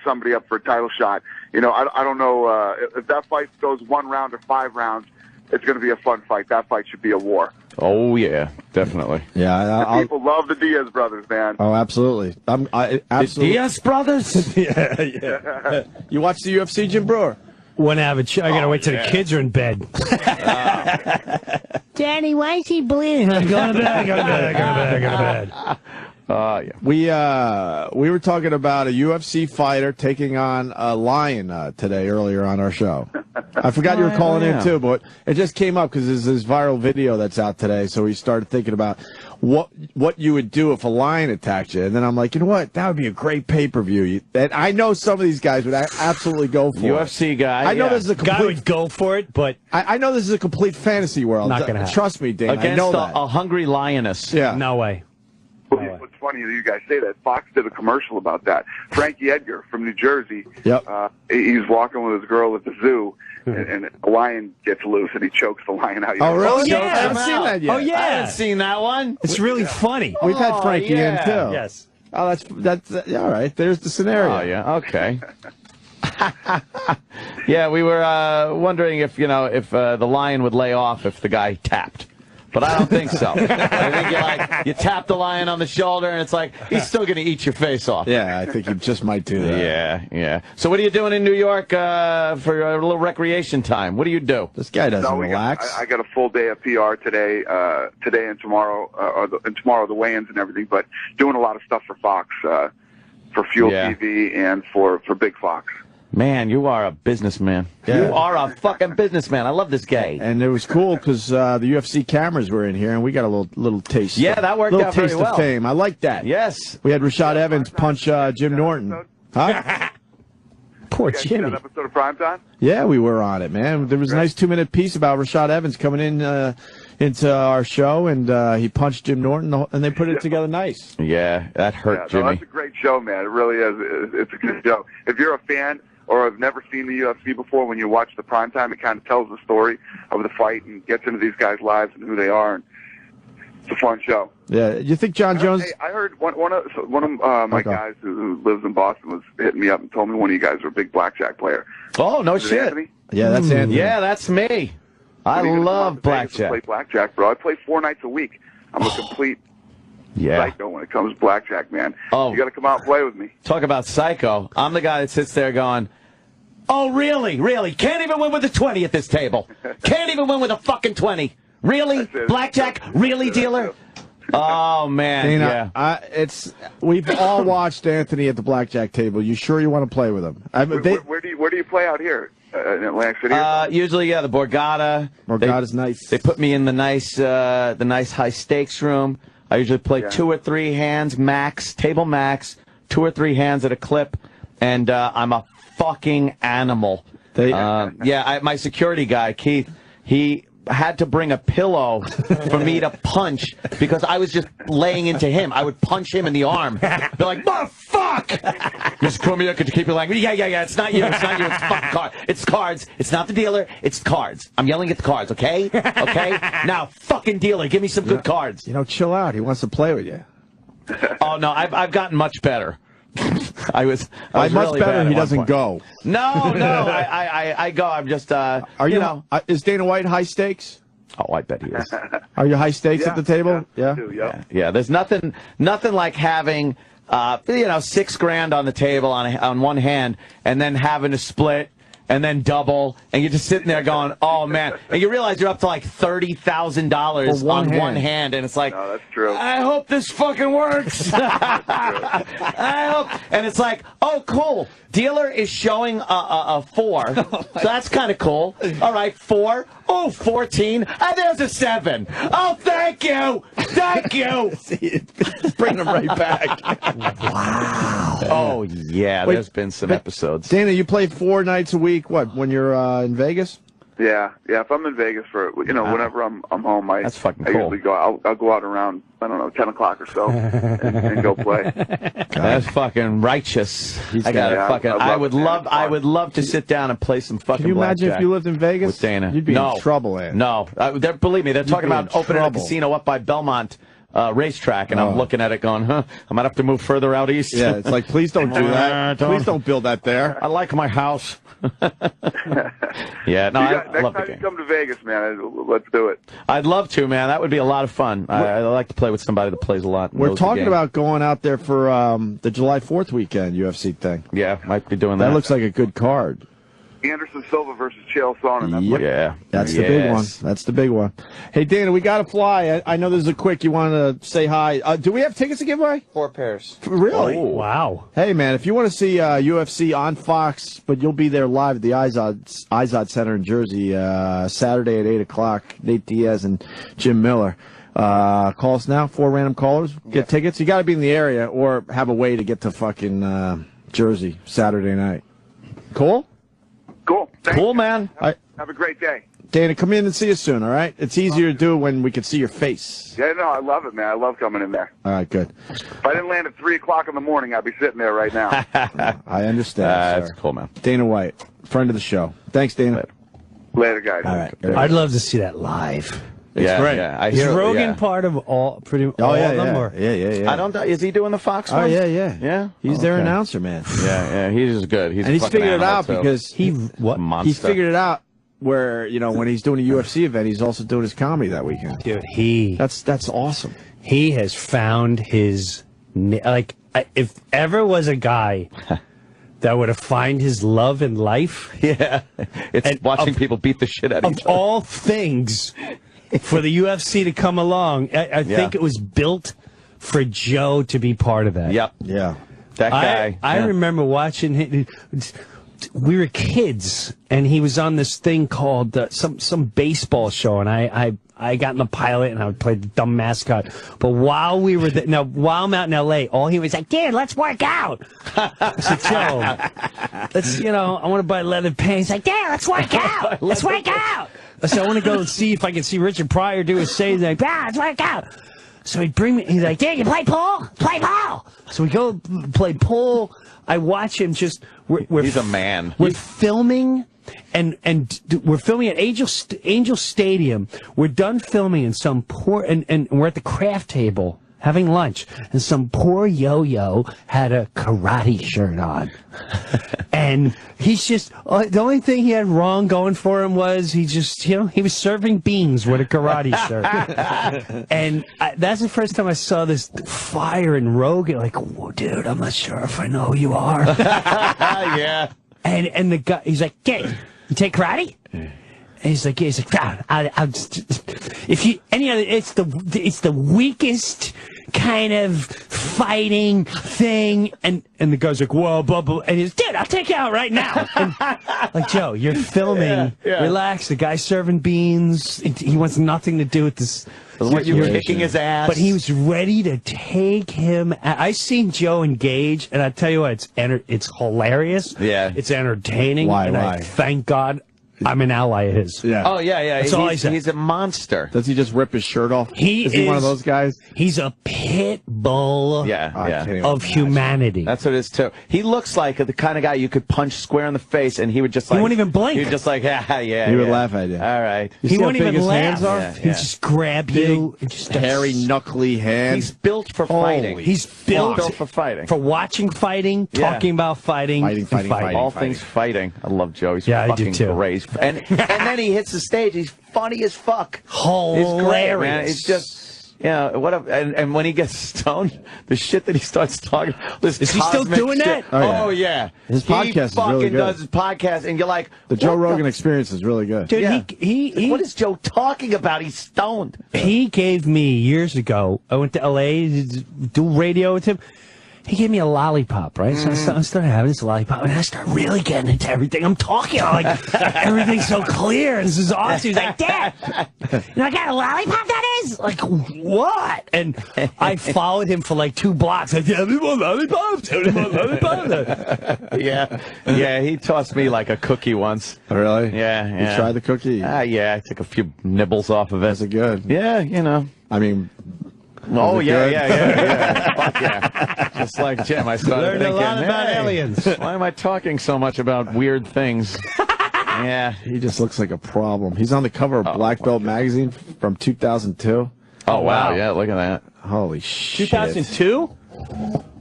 somebody up for a title shot. I don't know if that fight goes 1 round or 5 rounds. It's going to be a fun fight. That fight should be a war. Oh yeah, definitely. Yeah, people love the Diaz brothers, man. Oh, absolutely. Absolutely. The Diaz brothers. Yeah. You watch the UFC, Jim Breuer? When I gotta wait till the kids are in bed. Daddy, why is he bleeding? I'm going to bed. Go to bed. Yeah. We were talking about a UFC fighter taking on a lion today earlier on our show. I forgot you were calling in too, but it just came up because there's this viral video that's out today. So we started thinking about what you would do if a lion attacked you, and then I'm like, you know what? That would be a great pay-per-view. And I know some of these guys would absolutely go for UFC it. guy. I know this is a complete. Guy would go for it, but I know this is a complete fantasy world. Not gonna happen. Trust me, Dane. Against I know that. a hungry lioness. Yeah. No way. What's funny that you guys say that. Fox did a commercial about that. Frankie Edgar from New Jersey. Yep. He's walking with his girl at the zoo, and a lion gets loose, and he chokes the lion out. Oh, really? Oh, yeah. I haven't seen that yet. Oh, yeah. I haven't seen that one. It's really funny. We've had Frankie in, too. Yes. Oh, that's all right. There's the scenario. Oh, yeah. Okay. Yeah, we were wondering if the lion would lay off if the guy tapped. But I don't think so. I think you tap the lion on the shoulder, and it's like, he's still going to eat your face off. Yeah, I think he just might do that. Yeah. So what are you doing in New York for a little recreation time? What do you do? This guy doesn't relax. I got a full day of PR today and tomorrow, and tomorrow the weigh-ins and everything, but doing a lot of stuff for Fox, for Fuel TV and for Big Fox. Man, you are a businessman. Yeah. You are a fucking businessman. I love this guy. And it was cool because the UFC cameras were in here, and we got a little taste. Yeah, that worked out very well. Little taste of fame. I like that. Yes. We had Rashad Evans punch Jim Norton. Huh? Poor Jimmy. Jimmy. That episode of Primetime? Yeah, we were on it, man. There was a nice 2-minute piece about Rashad Evans coming in into our show, and he punched Jim Norton, and they put it together nice. Yeah, that hurt Jimmy. No, that's a great show, man. It really is. It's a good show. If you're a fan or have never seen the UFC before, when you watch the Primetime, it kind of tells the story of the fight and gets into these guys' lives and who they are. And it's a fun show. Yeah, you think John Jones? Hey, I heard one of my guys who lives in Boston was hitting me up and told me one of you guys were a big blackjack player. Oh, no shit. Anthony? Yeah, that's Anthony. Yeah, that's me. I love blackjack. I play blackjack, bro. I play 4 nights a week. I'm a complete psycho when it comes to blackjack, man. Oh. You got to come out and play with me. Talk about psycho. I'm the guy that sits there going, oh, really? Really? Can't even win with a 20 at this table. Can't even win with a fucking 20. Really? Blackjack? Really, dealer? Oh, man. Dana, we've all watched Anthony at the blackjack table. You sure you want to play with him? Where do you play out here? In Atlantic City? Usually, the Borgata. Borgata's nice. They put me in the nice high stakes room. I usually play 2 or 3 hands max, table max, 2 or 3 hands at a clip, and I'm a fucking animal. My security guy, Keith, he had to bring a pillow for me to punch because I was just laying into him. I would punch him in the arm. They're like, motherfuck! Mr. Cormier, could you keep your language? Yeah, it's not you. It's not you. It's fucking cards. It's cards. It's not the dealer. It's cards. I'm yelling at the cards, okay? Okay? Now, fucking dealer, give me some good cards. Chill out. He wants to play with you. Oh, no, I've gotten much better. I was much really better. Bad He doesn't go. No, I go. I'm just. Is Dana White high stakes? Oh, I bet he is. Are you high stakes at the table? Yeah. There's nothing like having $6,000 on the table on one hand, and then having to split. And then double, and you're just sitting there going, oh, man. And you realize you're up to like $30,000 on one hand, and it's like, no, that's true. I hope this fucking works. I hope. And it's like, oh, cool. Dealer is showing a 4, so that's kind of cool. All right, 4. Oh, 14. There's a 7. Oh, thank you. Thank you. Bring them right back. Wow. Oh, yeah, there's been some episodes. Dana, you play 4 nights a week, when you're in Vegas? Yeah. If I'm in Vegas for whenever I'm home, that's fucking cool. I usually go. I'll go out around 10 o'clock or so and go play. That's fucking righteous. I would love to sit down and play some fucking. Can you imagine if you lived in Vegas with Dana? You'd be in trouble, Ann. No, believe me, they're talking about opening a casino up by Belmont racetrack, and I'm looking at it going, I might have to move further out east. Yeah, it's like, please don't do that. Please don't build that there. I like my house. Yeah, no, I love the game. Next time you come to Vegas, man, let's do it. I'd love to, man. That would be a lot of fun. I like to play with somebody that plays a lot. We're talking about going out there for the July 4th weekend UFC thing. Yeah, might be doing that. That looks like a good card. Anderson Silva versus Chael Sonnen. Yep. That's the big one. That's the big one. Hey, Dana, we got to fly. I know this is a quick. You want to say hi. Do we have tickets to give away? 4 pairs. Really? Oh, wow. Hey, man, if you want to see UFC on Fox, but you'll be there live at the Izod Center in Jersey Saturday at 8 o'clock, Nate Diaz and Jim Miller. Call us now, 4 random callers. Get tickets. You got to be in the area or have a way to get to fucking Jersey Saturday night. Cool? Cool. Cool, man. Have a great day. Dana, come in and see us soon, all right? It's easier to do when we can see your face. Yeah, no, I love it, man. I love coming in there. All right, good. If I didn't land at 3 o'clock in the morning, I'd be sitting there right now. I understand. That's cool, man. Dana White, friend of the show. Thanks, Dana. Later, guys. All right. I'd love to see that live. It's great. Yeah. I Is hear, Rogan part of all of them? Or? Yeah. I don't know. Is he doing the Fox one? Oh, yeah. Yeah? He's their announcer, man. Yeah. He's good. And he's figured it out because Monster. he's figured it out where, you know, when he's doing a UFC event, he's also doing his comedy that weekend. Dude, that's awesome. He has found his, like, if ever was a guy that would have found his love in life. Yeah. It's watching people beat the shit out of each other. Of all things, for the UFC to come along, I think it was built for Joe to be part of that. Yep. Yeah. That guy. I remember watching him. We were kids, and he was on this thing called some baseball show, and I got in the pilot, and I would play the dumb mascot. But while we were while I'm out in L.A., all he was like, "Dude, let's work out." I said, "Joe, let's I want to buy leather pants." He's like, "Dude, let's work out. Let's work out." I said, "I want to go and see if I can see Richard Pryor do his say." He's like, "Let's work out." So he'd bring me. He's like, "Dude, you play pool? Play pool." So we go play pool. I watch him just. He's a man. We're filming, and we're filming at Angel Stadium. We're done filming, and some poor and we're at the craft table having lunch, and some poor yo-yo had a karate shirt on, and he's just the only thing he had wrong going for him was he just he was serving beans with a karate shirt, and that's the first time I saw this fire in Rogan. Like, whoa, dude, I'm not sure if I know who you are. Yeah. And the guy, he's like, "Okay, you take karate?" And he's like, I'll just, if you any other, it's the weakest kind of fighting thing, and the guy's like, "Whoa, blah blah," and he's, "Dude, I'll take you out right now." And, like, Joe, you're filming. Yeah. Relax. The guy's serving beans. He wants nothing to do with this. You're kicking his ass. But he was ready to take him. I seen Joe engage, and I tell you what, it's hilarious. Yeah, it's entertaining. Why? I thank God I'm an ally of his. Yeah. Oh yeah. That's all I said. He's a monster. Does he just rip his shirt off? Is he one of those guys? He's a pit bull. Of humanity. That's what it is too. He looks like the kind of guy you could punch square in the face, and he would just he wouldn't even blink. He would just like, yeah. He would laugh at you. All right. You he see how wouldn't big even his laugh. hands are? Yeah. He'd just grab you. And just hairy, knuckly hands. He's built for fighting. He's built for fighting. For watching fighting, talking about fighting, fighting. All things fighting. I love Joe. He's I do fucking too. great. And then he hits the stage. He's funny as fuck. Hilarious. It's great, man. It's just, and when he gets stoned, the shit that he starts talking. Is he still doing that? Oh, yeah. His podcast is really good. He fucking does his podcast, and you're like, the Joe Rogan Experience is really good. Dude, he what is Joe talking about? He's stoned. He gave me, years ago, I went to L.A. to do radio with him. He gave me a lollipop, right? So I started having this lollipop, and I started really getting into everything. I'm talking, like, everything's so clear, and this is awesome. He's like, "Dad, I got a lollipop, that is?" Like, what? And I followed him for like 2 blocks. Like, "Tell me more lollipops, tell me more lollipops." Yeah, he tossed me like a cookie once. Really? Yeah. You tried the cookie? Yeah, I took a few nibbles off of it. Is it good? Yeah, I mean... Oh, yeah. Fuck yeah. Just like Jim, I started Learned thinking, a lot about hey, aliens. Why am I talking so much about weird things? Yeah. He just looks like a problem. He's on the cover of Black Belt magazine from 2002. Oh, wow. Yeah, look at that. Holy shit. 2002?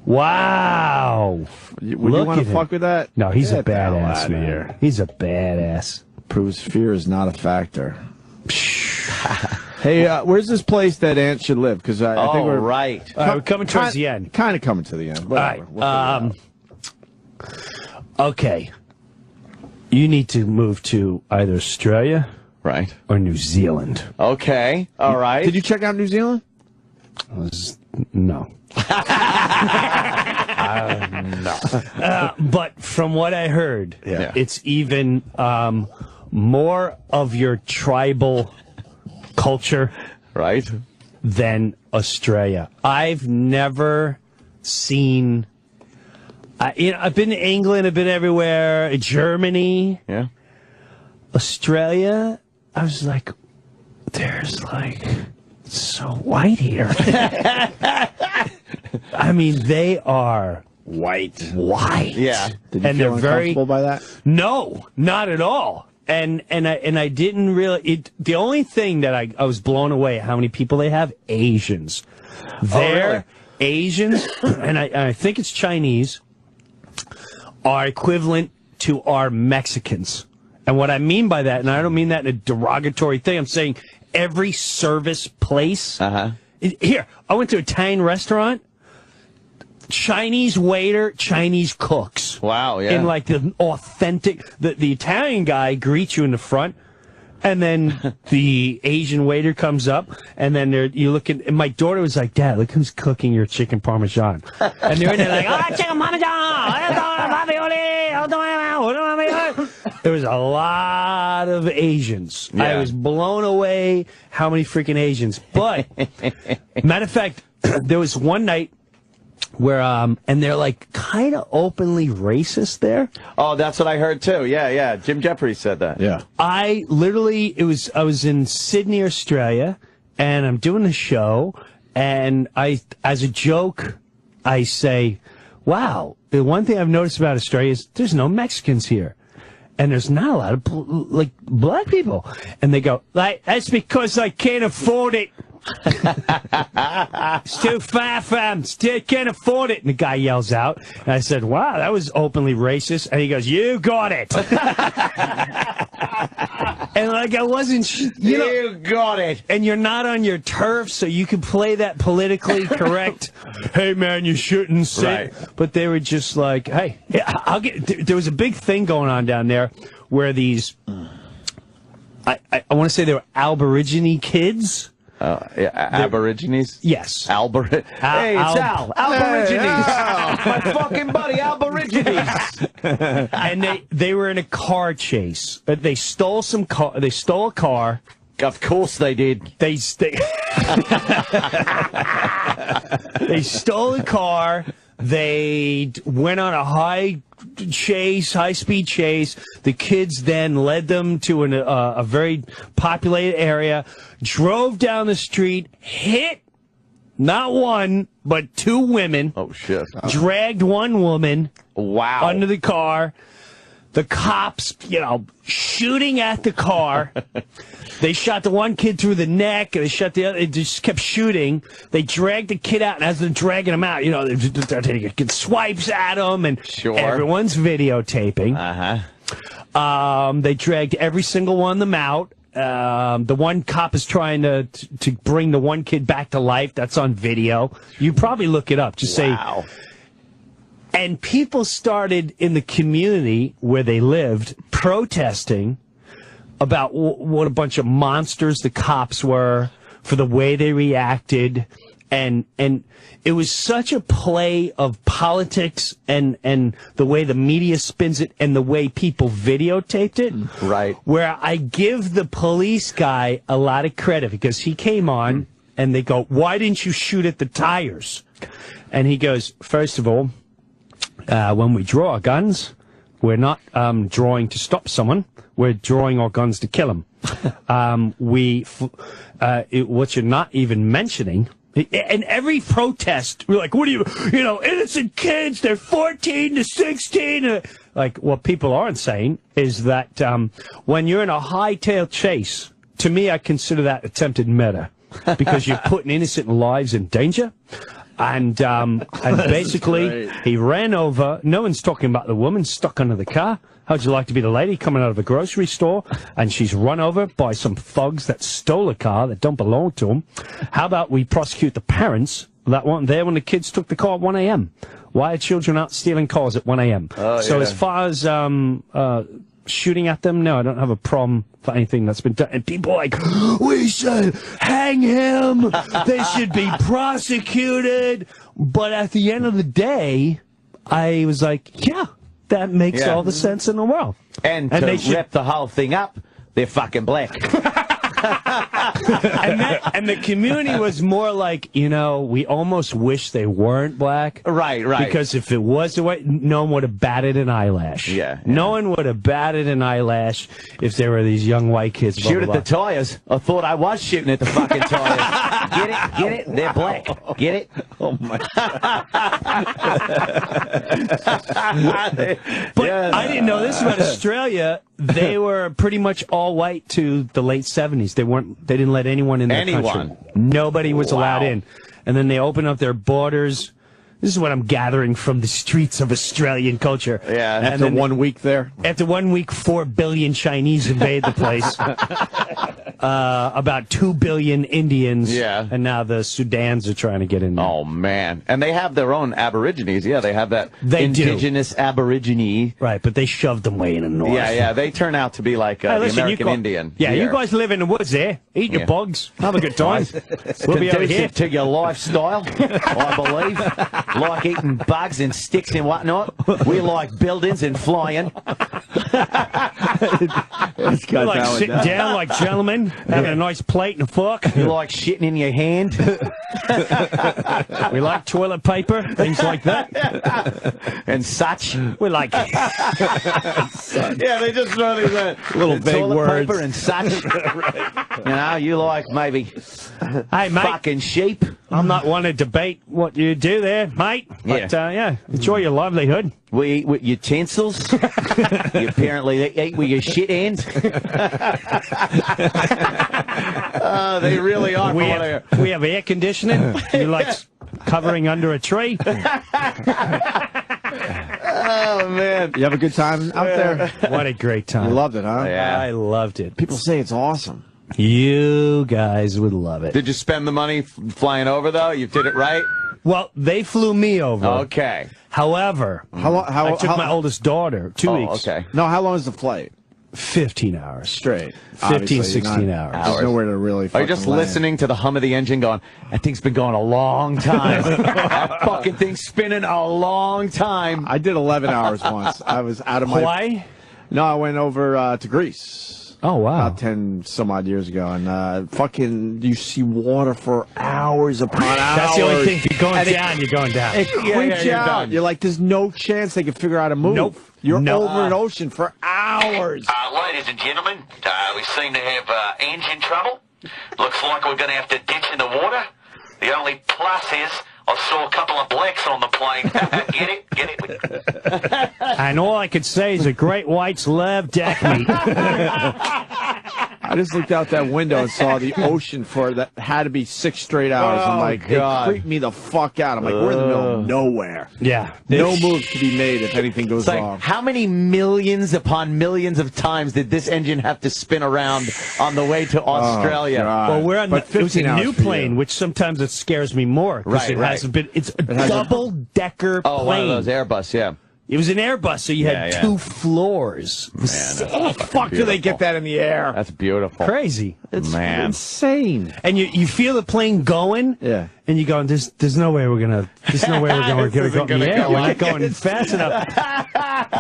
Wow. Would you want to fuck with that? No, he's a Get the hell badass, outta man. here. He's a badass. Proves fear is not a factor. Hey, where's this place that Ant should live? Because I think we're right. We're coming towards the end. Kind of coming to the end. Whatever. All right. Okay. You need to move to either Australia, right, or New Zealand. Okay. All right. Did you check out New Zealand? No. No. But from what I heard, it's even more of your tribal culture, right, than Australia. I've never seen. I've been to England. I've been everywhere. Germany. Yeah. Australia. I was like, there's like, it's so white here. I mean, they are white. Yeah. Did you feel uncomfortable by that? No, not at all. And I didn't really. The only thing that I was blown away how many people they have. Asians. They're Asians, and I think it's Chinese, are equivalent to our Mexicans. And what I mean by that, and I don't mean that in a derogatory thing, I'm saying every service place. Here, I went to an Italian restaurant. Chinese waiter, Chinese cooks. Wow, yeah. In like the authentic, the Italian guy greets you in the front, and then the Asian waiter comes up, and then you look at, and my daughter was like, Dad, look who's cooking your chicken parmesan. And they're in there like, oh, chicken parmesan. There was a lot of Asians. Yeah. I was blown away how many freaking Asians. But, matter of fact, there was one night where, and they're like kind of openly racist there. Oh, that's what I heard too. Yeah. Jim Jeffries said that. Yeah. I was in Sydney, Australia, and I'm doing a show, and as a joke, I say, wow, the one thing I've noticed about Australia is there's no Mexicans here. And there's not a lot of, black people. And they go, that's because I can't afford it. It's too far from, still can't afford it. And the guy yells out. And I said, wow, that was openly racist. And he goes, you got it. And like, I wasn't, you got it. And you're not on your turf, so you can play that politically correct. Hey, man, you shouldn't sit. Right. But they were just like, hey, there was a big thing going on down there where these, I want to say they were Aborigine kids. Aborigines? Yes. Hey, it's Al. Aborigines. My fucking buddy, Aborigines. And they were in a car chase. They stole They stole a car. Of course they did. They stole a car. They went on a high-speed chase. The kids then led them to a very populated area, drove down the street, hit not one, but two women. Oh, shit. Dragged one woman under the car. The cops, shooting at the car. They shot the one kid through the neck, and they shot the other. They just kept shooting. They dragged the kid out, and as they're dragging him out, they're taking swipes at him, and everyone's videotaping. They dragged every single one of them out. The one cop is trying to bring the one kid back to life. That's on video. You probably look it up. Just say. And people started in the community where they lived protesting about what a bunch of monsters the cops were for the way they reacted. And it was such a play of politics and the way the media spins it and the way people videotaped it. Right. Where I give the police guy a lot of credit because he came on and they go, why didn't you shoot at the tires? And he goes, first of all, when we draw our guns, we're not drawing to stop someone. We're drawing our guns to kill them. What you're not even mentioning, in every protest, we're like, what are you, innocent kids, they're 14 to 16. Like, what people aren't saying is that when you're in a hightail chase, to me, I consider that attempted murder because you're putting innocent lives in danger. And basically, he ran over. No one's talking about the woman stuck under the car. How'd you like to be the lady coming out of a grocery store and she's run over by some thugs that stole a car that don't belong to them? How about we prosecute the parents that weren't there when the kids took the car at 1 a.m.? Why are children out stealing cars at 1 a.m.? So as far as shooting at them, no, I don't have a problem for anything that's been done. And people are like, we should hang him. They should be prosecuted. But at the end of the day, I was like, yeah, that makes all the sense in the world. And to rip the whole thing up, they're fucking black. and the community was more like, we almost wish they weren't black. Right. Because if it was the way, no one would have batted an eyelash. Yeah. No one would have batted an eyelash if there were these young white kids. Shoot at the tires. I thought I was shooting at the fucking tires. Get it? They're black. Get it? Oh, my. But I didn't know this about Australia. They were pretty much all white to the late 70s. They didn't let anyone in their country. Nobody was allowed in. And then they opened up their borders. This is what I'm gathering from the streets of Australian culture. Yeah. After 1 week there? After 1 week, 4 billion Chinese invade the place. About 2 billion Indians. Yeah. And now the Sudans are trying to get in there. Oh, man. And they have their own Aborigines. Yeah, they have that indigenous Aborigine. Right, but they shoved them way in the north. Yeah. They turn out to be like the American Indian. Yeah, you guys live in the woods there. Eat your bugs. Have a good time. We'll be over here. To your lifestyle, I believe. Like eating bugs and sticks and whatnot. We like buildings and flying. We like sitting down like gentlemen, having a nice plate and a fork. You like shitting in your hand. We like toilet paper, things like that. And such. We like Yeah, they just throw these little vague toilet words. paper and such. Right. You know, you like maybe hey, mate, fucking sheep. I'm not one to debate what you do there, mate. But, enjoy your livelihood. We eat with utensils. You apparently eat with your shit hand. They really are. We have air conditioning. You like covering under a tree. Oh, man. You have a good time out there? What a great time. You loved it, huh? Yeah. I loved it. People say it's awesome. You guys would love it. Did you spend the money flying over, though? You did it right? Well, they flew me over. Okay. However, I took my oldest daughter 2 weeks. Okay. No, how long is the flight? 15 hours. Straight. 15, 16 hours. There's nowhere to really Are you just listening to the hum of the engine going, that thing's been going a long time. That fucking thing's spinning a long time. I did 11 hours once. I was out of my... Hawaii? No, I went over to Greece. Oh, wow. About 10 some odd years ago. And fucking, you see water for hours upon hours. That's the only thing. If you're going down, you're going down. It creeps you out. done. You're like, there's no chance they can figure out how to move. Nope. You're over an ocean for hours. Ladies and gentlemen, we seem to have engine trouble. Looks like we're going to have to ditch in the water. The only plus is I saw a couple of blacks on the plane. Get it? Get it? And all I could say is the great whites love deck meat. I just looked out that window and saw the ocean for that had to be 6 straight hours. I'm like, God. it creeped me the fuck out. I'm like, we're in the middle of nowhere. Yeah. No moves to be made if anything goes It's like, wrong. how many millions upon millions of times did this engine have to spin around on the way to Australia? God. Well, we're on But it was a 15 hours new for plane, you. which sometimes it scares me more. Right, It's a has a- double-decker Oh, one plane. of those Airbus, yeah. It was an Airbus, so you had Yeah. 2 floors. Man, that's Fuck do they get that in the air? That's beautiful. Crazy. It's Man. insane. And you feel the plane going, Yeah. and you go, there's no way we're gonna go This in the isn't gonna air. go We're like not going fast enough.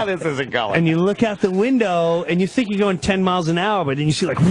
This isn't going. And you look out the window, and you think you're going 10 miles an hour, but then you see like, oh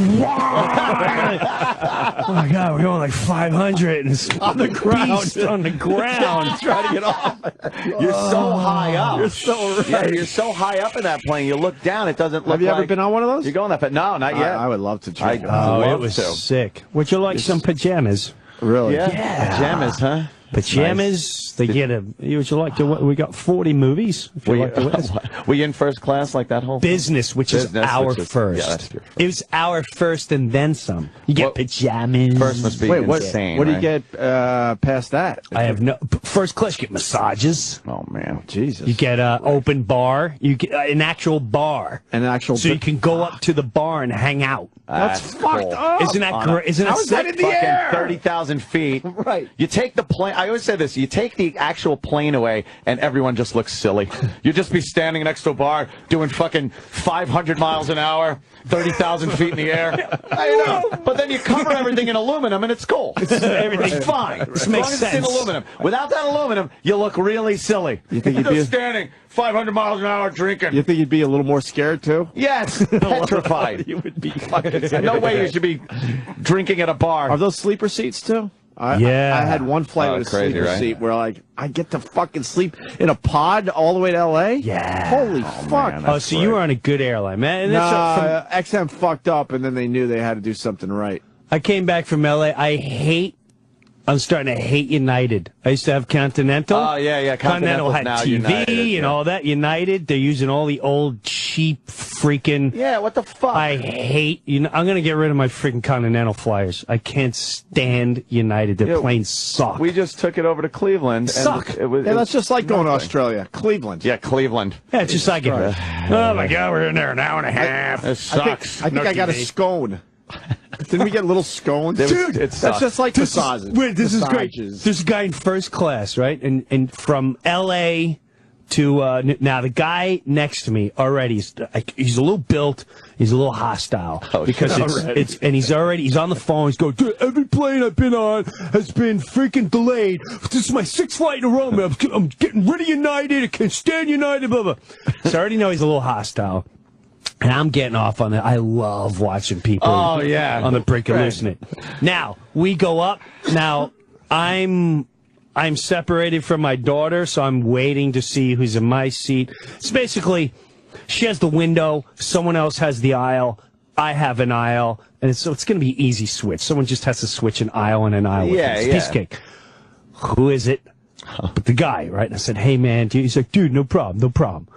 my God, we're going like 500, and it's On the ground. on the ground. Trying to get off. You're so high up. You're so right. Yeah, you're so high up in that plane. You look down, it doesn't look Have you like... ever been on one of those? You're going that fast. No, not yet. I would love to try. Oh, I'd it love was to. sick. Would you like some pajamas? Really? Yeah. Pajamas, huh? Pajamas. They get a. Would you like to? We got 40 movies. If you Were like to wear. were you in first class like that whole thing? Business, which is Business, our which is- first. yeah, that's true. It was our first and then some. You get What- pajamas. First must be Wait, what? insane, What do you right? get past that? I have no. First class, you get massages. Oh, man. Jesus. You get an open bar. You get an actual bar. An actual. So you can go up to the bar and hang out. That's fucked cool. up. Isn't that great? Isn't that How is that sick? in the air? 30,000 feet. Right. You take the plane. I always say this. You take the actual plane away, and everyone just looks silly. You'd just be standing next to a bar doing fucking 500 miles an hour, 30,000 feet in the air. I know. But then you cover everything in aluminum, and it's cool. Everything's fine. As long makes as it's in sense. aluminum. Without that aluminum, you look really silly. You think you'd You're be just standing 500 miles an hour drinking. You think you'd be a little more scared too? Yes, petrified. You would be fucking. No way you should be drinking at a bar. Are those sleeper seats too? Yeah. I had one flight with a crazy, sleeper right? seat where like I get to fucking sleep in a pod all the way to LA. Yeah. Holy fuck. man, Oh, so you were on a good airline, man. And that's XM fucked up, and then they knew they had to do something right. I came back from LA. I'm starting to hate United. I used to have Continental. Oh, yeah. Continental Continental's had now TV United, and yeah. all that. United, they're using all the old shit cheap freaking. Yeah, what the fuck? I hate I'm gonna get rid of my freaking Continental Flyers. I can't stand United. Their planes suck. We just took it over to Cleveland. Suck. That's just like going to Australia. Cleveland. Yeah, Cleveland. Yeah, it's just like it. Oh my God, we're in there an hour and a half. It sucks. I think I got a scone. Didn't we get little scones? Dude, that's just like massages. Wait, this is great. There's a guy in first class, right? And from L.A. to now the guy next to me already he's a little built, he's a little hostile because he's on the phone. He's going, dude, every plane I've been on has been freaking delayed. This is my 6th flight in a row, man. I'm getting rid of United. I can't stand United. Blah blah. So I already know he's a little hostile. And I'm getting off on it. I love watching people on the brink hallucinate. Now, we go up. Now, I'm separated from my daughter, so I'm waiting to see who's in my seat. It's basically, she has the window, someone else has the aisle, I have an aisle, and so it's going to be easy switch. Someone just has to switch an aisle and an aisle. Yeah, it's a piece of cake. Who is it? But the guy, right? And I said, hey, man. He's like, dude, no problem, no problem.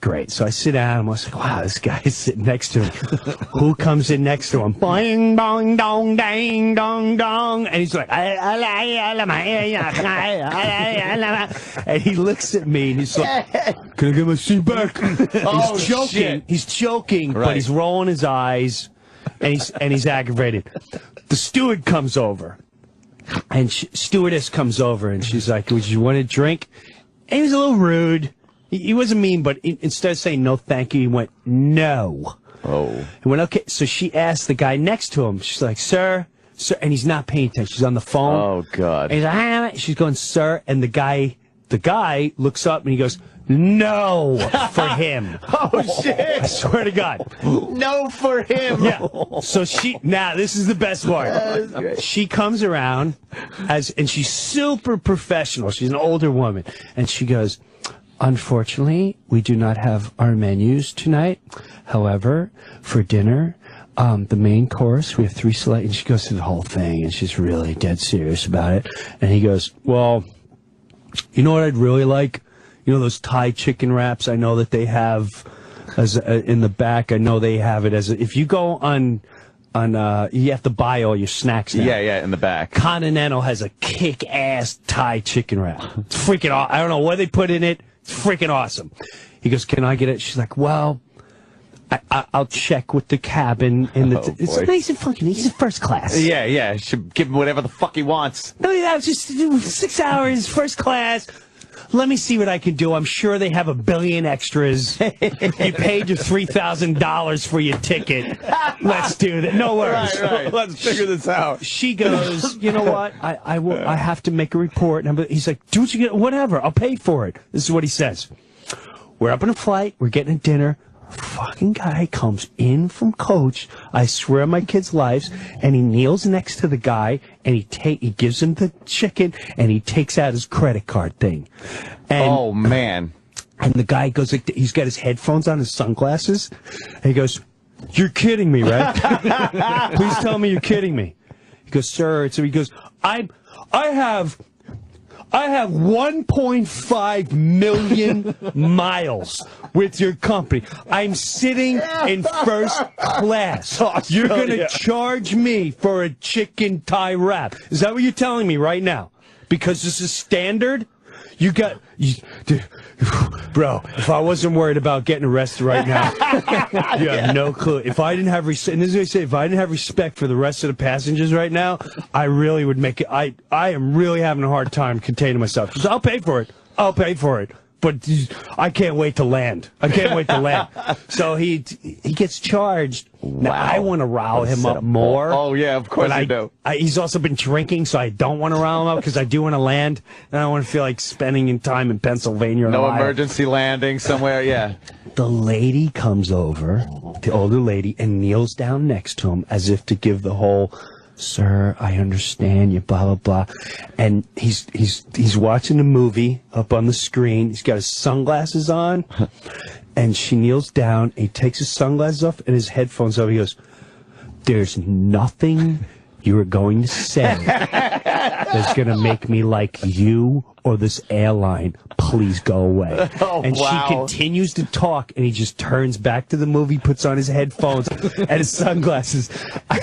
Great. So I sit down and I was like, wow, this guy is sitting next to him. Who comes in next to him? Boing, bong, dong, dang, dong, dong. And he's like, and he looks at me and he's like, can I get my seat back? He's joking. Shit. He's joking, but he's rolling his eyes and he's aggravated. The steward comes over and stewardess comes over and she's like, would you want a drink? And he was a little rude. He wasn't mean, but instead of saying no, thank you, he went, no. Oh. He went, okay. So she asked the guy next to him. She's like, sir, and he's not paying attention. She's on the phone. Oh, God. And he's like, she's going, sir, and the guy looks up and he goes, no, for him. Oh, shit. I swear to God. No for him. Yeah. So now this is the best part. She comes around and she's super professional. She's an older woman. And she goes, unfortunately, we do not have our menus tonight. However, for dinner, the main course, we have 3 select. And she goes through the whole thing, and she's really dead serious about it. And he goes, well, you know what I'd really like? You know those Thai chicken wraps? I know that they have in the back. I know they have it as if you go on you have to buy all your snacks now. Yeah, in the back. Continental has a kick-ass Thai chicken wrap. It's freaking awesome. I don't know what they put in it. It's freaking awesome. He goes, can I get it? She's like, well, I'll check with the cabin. It's nice and funky. He's in first class. Yeah. Should give him whatever the fuck he wants. No, yeah, just 6 hours, first class. Let me see what I can do. I'm sure they have a billion extras. You paid your $3,000 for your ticket. Let's do that. No worries. Right. Let's figure this out. She goes, you know what? I have to make a report. And he's like, do what you get. Whatever. I'll pay for it. This is what he says. We're up on a flight. We're getting a dinner. Fucking guy comes in from coach. I swear on my kids' lives, and he kneels next to the guy, and he gives him the chicken, and he takes out his credit card thing. And, oh man! And the guy goes, like, he's got his headphones on, his sunglasses, and he goes, "You're kidding me, right? Please tell me you're kidding me." He goes, "Sir," so he goes, I have 1.5 million miles with your company. I'm sitting in first class. You're going to charge me for a chicken Thai wrap. Is that what you're telling me right now? Because this is standard? Bro, if I wasn't worried about getting arrested right now, you have no clue. If I didn't have respect, and this is what I say, if I didn't have respect for the rest of the passengers right now, I really would make it. I am really having a hard time containing myself. Because I'll pay for it. But I can't wait to land. So he gets charged. Wow. Now, I want to rile him up more. Oh, yeah, of course you do. He's also been drinking, so I don't want to rile him up because I do want to land. And I don't want to feel like spending time in Pennsylvania or Ohio. Emergency landing somewhere, yeah. The lady comes over, the older lady, and kneels down next to him as if to give the whole... Sir, I understand you, blah, blah, blah. And he's watching a movie up on the screen. He's got his sunglasses on, and she kneels down. He takes his sunglasses off and his headphones off. He goes, there's nothing you are going to say that's going to make me like you or this airline. Please go away. And she continues to talk, and he just turns back to the movie, puts on his headphones and his sunglasses. I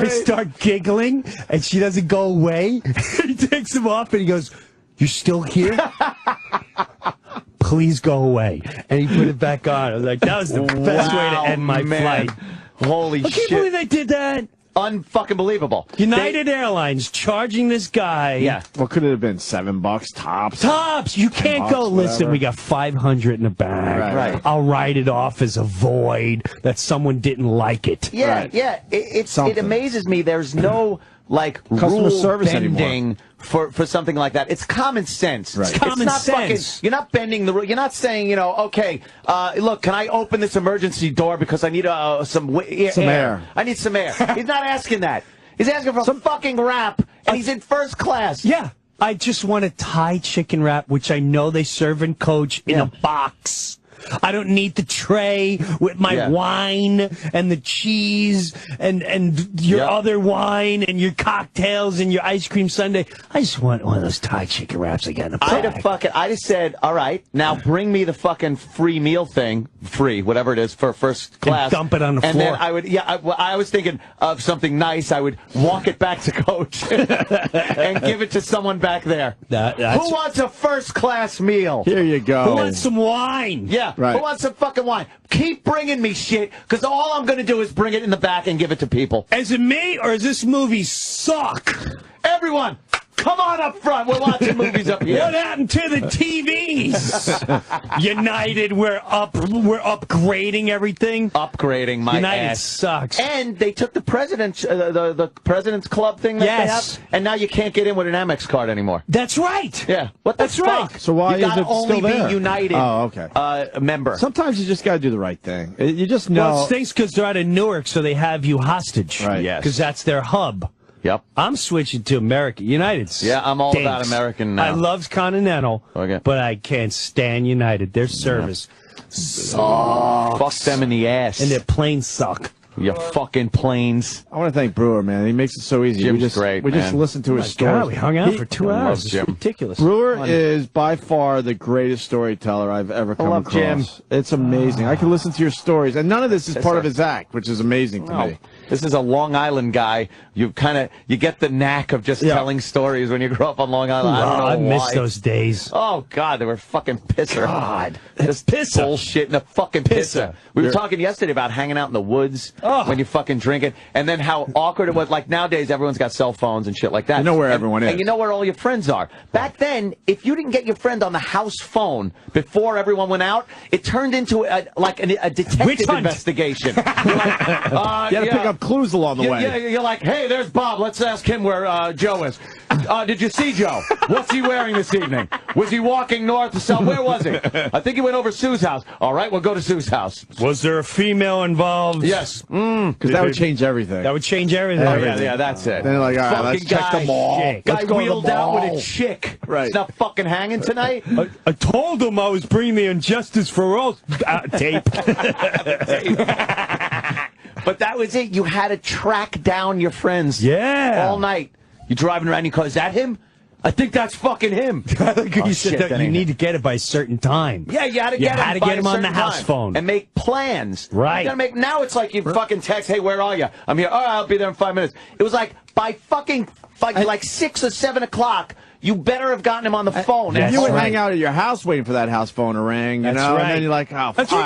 start giggling, and she doesn't go away. He takes them off, and he goes, "You're still here? Please go away." And he put it back on. I was like, that was the best way to end my flight. Holy shit. I can't believe they did that. Unfucking believable. United Airlines charging this guy. Yeah. What could it have been? $7 tops? Tops! You can't go, listen, we got $500 in the bag. Right. I'll write it off as a void that someone didn't like it. Yeah, yeah. It amazes me. There's no, like, customer rule service bending anymore. For something like that. It's common sense. Right. It's common not sense. Fucking, you're not bending the rule. You're not saying, okay, look, can I open this emergency door because I need some air? I need some air. He's not asking that. He's asking for some fucking wrap, and he's in first class. Yeah. I just want a Thai chicken wrap, which I know they serve in Coach in a box. I don't need the tray with my wine and the cheese and your other wine and your cocktails and your ice cream sundae. I just want one of those Thai chicken wraps again. I just said, all right, now bring me the fucking free meal thing, whatever it is, for first class. And dump it on the floor. And then I would, I was thinking of something nice. I would walk it back to Coach and give it to someone back there. Who wants a first class meal? Here you go. Who wants some wine? Yeah. Right. Who wants some fucking wine? Keep bringing me shit, because all I'm going to do is bring it in the back and give it to people. Is it me, or does this movie suck? Everyone, come on up front. We're watching movies up here. What happened to the TVs? United, we're upgrading everything. Upgrading my United ass. sucks. And they took the president's Club thing that they have, and now you can't get in with an Amex card anymore. That's right. Yeah. What the fuck? Right. So why you is it only still there? be United. Oh, okay. A member. Sometimes you just got to do the right thing. You just know. Well, it stinks because they're out of Newark, so they have you hostage. Right. Yes. Because that's their hub. Yep. I'm switching to American. United stinks. Yeah, I'm all about American now. I love Continental, Okay. but I can't stand United. Their service sucks. Fuck them in the ass. And their planes suck. You fucking planes. I want to thank Breuer, man. He makes it so easy. Jim's great, We just man. listened to his God, stories. we hung out for 2 hours. It's Jim. ridiculous. Brewer is by far the greatest storyteller I've ever come love across. Jim. It's amazing. I can listen to your stories, and none of this is part of his act, which is amazing to me. This is a Long Island guy. You get the knack of just telling stories when you grow up on Long Island. I don't know I why. miss those days. Oh God, they were fucking pisser. God, just pisser. bullshit and a fucking pisser. We were talking yesterday about hanging out in the woods when you fucking drink it, and then how awkward it was. Like nowadays, everyone's got cell phones and shit like that. You know where everyone is, and you know where all your friends are. Back then, if you didn't get your friend on the house phone before everyone went out, it turned into a detective investigation. You're like, you got to pick up clues along the way. Yeah, you're like, hey, there's Bob. Let's ask him where Joe is. Did you see Joe? What's he wearing this evening? Was he walking north to south? Where was he? I think he went over Sue's house. All right, we'll go to Sue's house. Was there a female involved? Yes. Because that would change everything. That would change everything. Oh, yeah, that's it. Then they're like, all right, let's check the mall. Guy wheeled out with a chick. Right. He's not fucking hanging tonight. I told him I was bringing the injustice for all. Tape. But that was it. You had to track down your friends. Yeah. All night. You're driving around, you go, is that him? I think that's fucking him. You said that you need to get it by a certain time. Yeah, you had to get him on the house phone and make plans. Right. You gotta now it's like you fucking text, hey, where are you? I'm here. All right, I'll be there in 5 minutes. It was like by fucking like 6 or 7 o'clock. You better have gotten him on the phone. And you would hang out at your house waiting for that house phone to ring, you know, and then you're like, oh, that's me.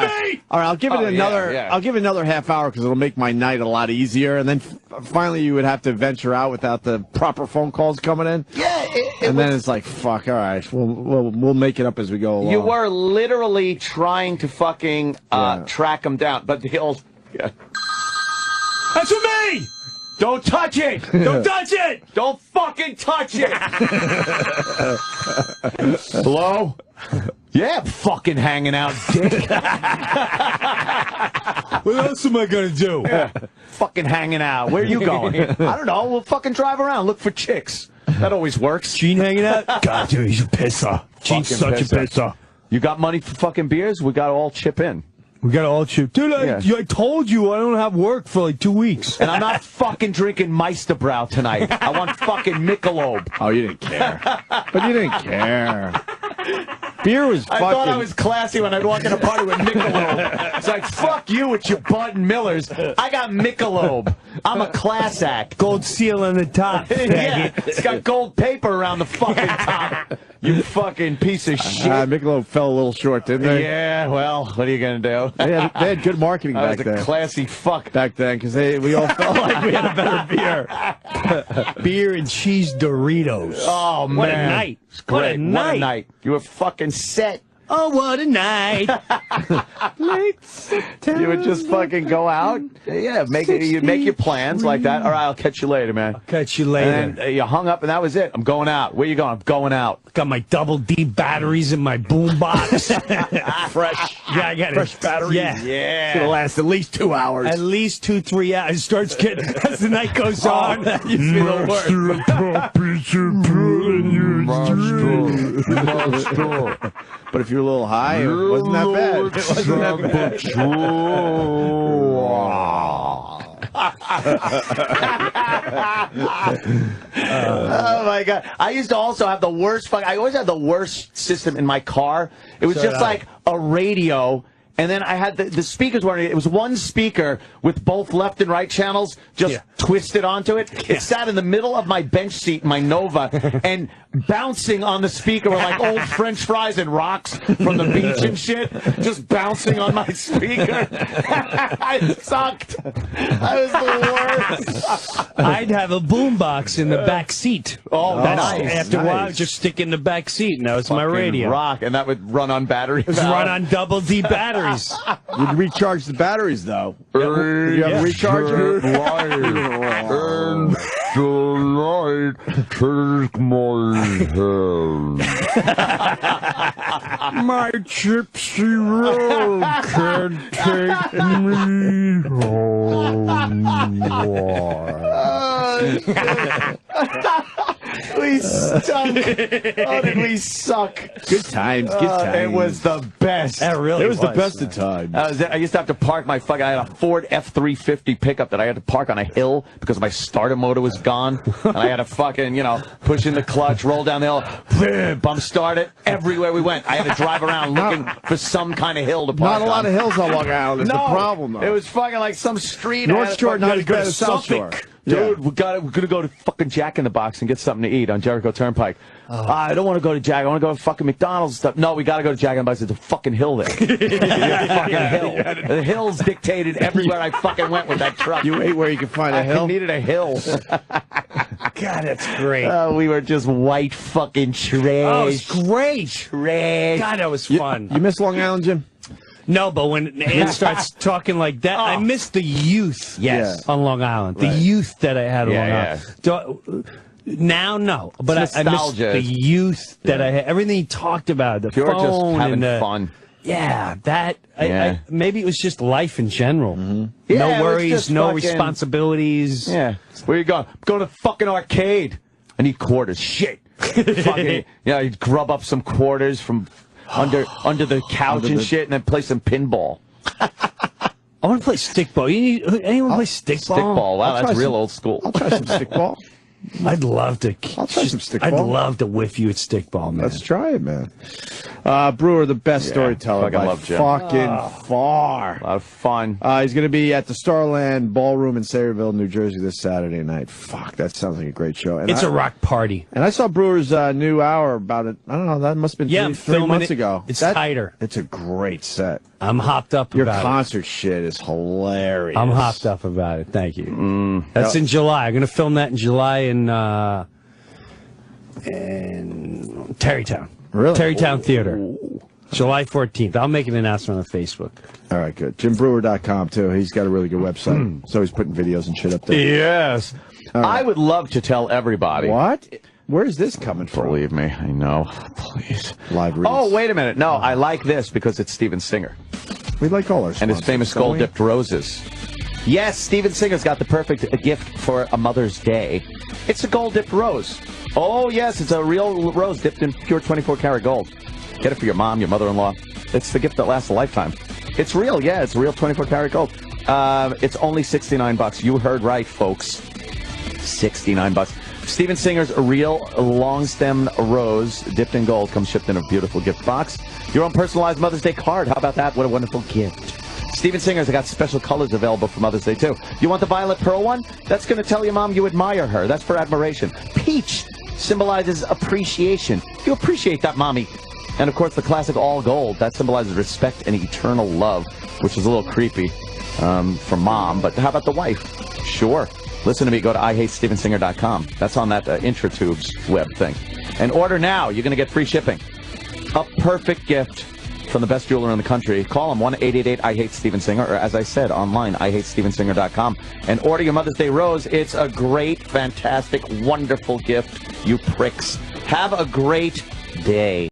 All right, I'll give it I'll give it another half hour because it'll make my night a lot easier. And then finally, you would have to venture out without the proper phone calls coming in. Yeah, then it's like, fuck. All right, we'll make it up as we go along. You were literally trying to fucking track him down, but the old. Yeah. That's for me. Don't touch it! Don't touch it! Don't fucking touch it! Hello? Yeah, fucking hanging out, dick. What else am I gonna do? Yeah. Fucking hanging out. Where are you going? I don't know. We'll fucking drive around, look for chicks. That always works. Gene hanging out? God, dude, he's a pisser. Gene's such a pisser. You got money for fucking beers? We got to all chip in. We got to all chip. Dude, I told you I don't have work for like 2 weeks. And I'm not fucking drinking Meisterbrow tonight. I want fucking Michelob. Oh, you didn't care. But you didn't care. Beer was fucking... I thought I was classy when I'd walk in a party with Michelob. It's like, fuck you with your Bud and Millers. I got Michelob. I'm a class act. Gold seal on the top. Yeah, it's got gold paper around the fucking top. You fucking piece of shit. Michelob fell a little short, didn't they? Yeah, well, what are you going to do? They had good marketing back then. I was a classy fuck. Back then, because we all felt like we had a better beer. Beer and cheese Doritos. Oh, man. What a night. What a night. You were fucking set. Oh, what a night. Late September. You would just fucking go out. Yeah, you make your plans like that. All right, I'll catch you later, man. I'll catch you later. And then you hung up, and that was it. I'm going out. Where you going? I'm going out. Got my double D batteries in my boom box. Fresh. Yeah, I got fresh batteries. Yeah. It's going to last at least 2 hours. At least 2-3 hours. It starts getting, as the night goes on, you feel the worst. But if you're a little high, it wasn't that bad. It wasn't that Oh my god! I used to also have the worst. I always had the worst system in my car. It was just like a radio. And then I had the speakers weren't. It was one speaker with both left and right channels just twisted onto it. Yeah. It sat in the middle of my bench seat in my Nova, and bouncing on the speaker were like old French fries and rocks from the beach and shit, just bouncing on my speaker. I sucked. I was the worst. I'd have a boombox in the back seat. Oh, nice. After a while, just stick in the back seat, and that was my radio. Rock, and that would run on battery. It was run on double D batteries. You'd recharge the batteries, though. Did you have a recharger? And the light take my hand. My gypsy road can take me home. We stunk. Oh, did we suck? Good times. Good times. It was the best. That really It was the best of times. I used to have to park my fucking. I had a Ford F-350 pickup that I had to park on a hill because my starter motor was gone, and I had to fucking push in the clutch, roll down the hill, bump start it. Everywhere we went, I had to drive around looking for some kind of hill to park. Not a lot of hills on Long Island. Is the problem, though. It was fucking like some street. North Shore, not as bad as South Shore. Dude, we're gonna go to fucking Jack in the Box and get something to eat on Jericho Turnpike. I don't want to go to Jack. I want to go to fucking McDonald's and stuff. No, we got to go to Jack in the Box. There's a fucking hill there. Fucking hill. The hills dictated everywhere I fucking went with that truck. You ate where you could find a hill? I needed a hill. God, that's great. We were just white fucking trash. Oh, it's great. Trash. God, that was fun. You miss Long Island, Jim? No, but when Ann starts talking like that, I miss the youth on Long Island. The youth that I had on Long Island. Now, no. But I miss the youth that I had. Everything he talked about, the You're phone just having and fun. Yeah, that. Maybe it was just life in general. Yeah, no worries, no responsibilities. Yeah. Where you going? Go to the fucking arcade. I need quarters. Shit. Fucking, you'd grub up some quarters from under the couch and shit, and then play some pinball. I want to play stickball. Anyone play stickball? Stickball. Wow, that's real old school. I'll try some stickball. I'd love to. I'll try some stickball. I'd love to whiff you at stickball, man. Let's try it, man. Breuer, the best storyteller by fucking far. A lot of fun. He's going to be at the Starland Ballroom in Sayreville, New Jersey this Saturday night. Fuck, that sounds like a great show. And it's a rock party. And I saw Brewer's new hour about it. I don't know, that must have been three months ago. It's tighter. It's a great set. I'm hopped up Your about it. Your concert shit is hilarious. I'm hopped up about it. Thank you. That's in July. I'm going to film that in July in Tarrytown. Really? Tarrytown Theater. July 14th. I'll make an announcement on Facebook. All right, good. JimBrewer.com, too. He's got a really good website. So he's putting videos and shit up there. Yes. Right. I would love to tell everybody. What? Where's this coming from? Believe me, I know. Please. Live reads. Oh, wait a minute. No, I like this because it's Steven Singer. We like all our sponsors, and his famous gold-dipped roses. Yes, Steven Singer's got the perfect gift for a Mother's Day. It's a gold-dipped rose. Oh, yes, it's a real rose dipped in pure 24-karat gold. Get it for your mom, your mother-in-law. It's the gift that lasts a lifetime. It's real, yeah. It's real 24 karat gold. It's only $69. You heard right, folks. $69. Steven Singer's real long stem rose dipped in gold comes shipped in a beautiful gift box. Your own personalized Mother's Day card. How about that? What a wonderful gift. Steven Singer's got special colors available for Mother's Day, too. You want the violet pearl one? That's going to tell your mom you admire her. That's for admiration. Peach symbolizes appreciation. You appreciate that, mommy. And, of course, the classic all gold. That symbolizes respect and eternal love, which is a little creepy for mom. But how about the wife? Sure. Listen to me. Go to IHateStevenSinger.com. That's on that IntraTubes web thing. And order now. You're going to get free shipping. A perfect gift from the best jeweler in the country. Call them 1-888-I-HATE-STEVEN-SINGER, or as I said, online, IHateStevenSinger.com, and order your Mother's Day rose. It's a great, fantastic, wonderful gift, you pricks. Have a great day.